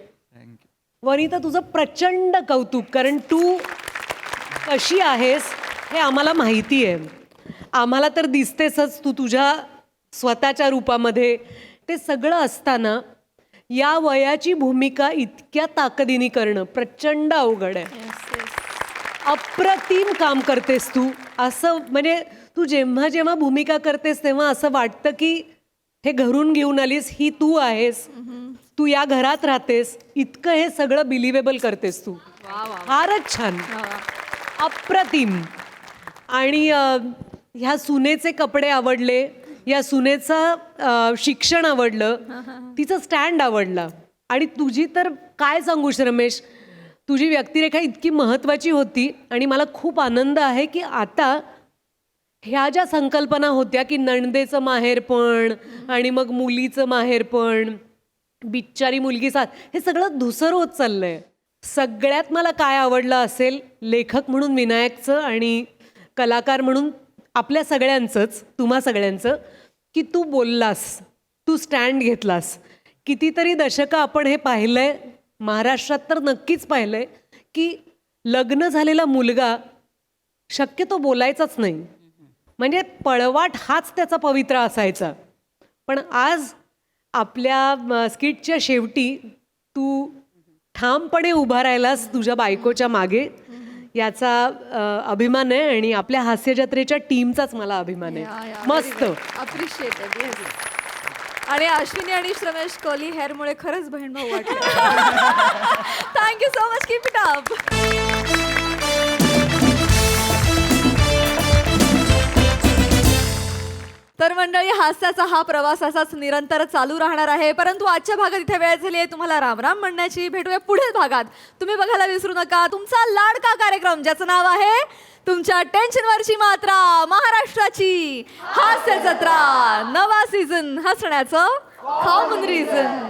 वनिता, तुझं प्रचंड कौतुक, कारण तू कशी आहेस हे आम्हाला माहिती आहे. आम्हाला तर दिसतेसच तू तुझ्या स्वतःच्या रूपामध्ये. ते सगळं असताना या वयाची भूमिका इतक्या ताकदीने करणं प्रचंड अवघड आहे. अप्रतिम काम करतेस तू. असं म्हणजे तू जेव्हा जेव्हा भूमिका करतेस तेव्हा असं वाटतं की हे घरून घेऊन आलीस, ही तू आहेस, तू या घरात राहतेस. इतकं हे सगळं बिलिव्हेबल करतेस तू. फारच छान, अप्रतिम. आणि ह्या सुनेचे कपडे आवडले, या सुनेचं शिक्षण आवडलं, तिचं स्टँड आवडला. आणि तुझी तर काय सांगूस रमेश, तुझी व्यक्तिरेखा इतकी महत्त्वाची होती. आणि मला खूप आनंद आहे की आता ह्या ज्या संकल्पना होत्या की नणदेचं माहेरपण आणि मग मुलीचं माहेरपण, बिच्चारी मुलगी साथ, हे सगळं धुसर होत चाललंय. सगळ्यात मला काय आवडलं असेल, लेखक म्हणून विनायकचं आणि कलाकार म्हणून आपल्या सगळ्यांचंच, तुम्हा सगळ्यांचं, की तू बोललास, तू स्टँड घेतलास. कितीतरी दशकं आपण हे पाहिलंय, महाराष्ट्रात तर नक्कीच पाहिलंय, की लग्न झालेला मुलगा शक्यतो बोलायचाच नाही. म्हणजे पळवाट हाच त्याचा पवित्रा असायचा. पण आज आपल्या स्किटच्या शेवटी तू ठामपणे उभा राहिलास तुझ्या बायकोच्या मागे, याचा अभिमान आहे. आणि आपल्या हास्यजत्रेच्या टीमचाच मला अभिमान आहे. मस्त, अप्रिशिएटेड. आणि अश्विनी आणि श्रमेश कोहली हेअरमुळे खरंच बहीण भाऊ वाटले. Thank you so much, keep it up. तर मंडळी, हास्याचा हा प्रवास असाच निरंतर चालू राहणार आहे, परंतु आजच्या भागात इथे वेळ झाली आहे तुम्हाला राम राम म्हणण्याची. भेटूया पुढील भागात. तुम्ही बघायला विसरू नका तुमचा लाडका कार्यक्रम ज्याचं नाव आहे तुमच्या टेन्शनवरची मात्रा, महाराष्ट्राची हास्य जत्रा, नवा सीझन, हसण्याचं कॉमन रिझन.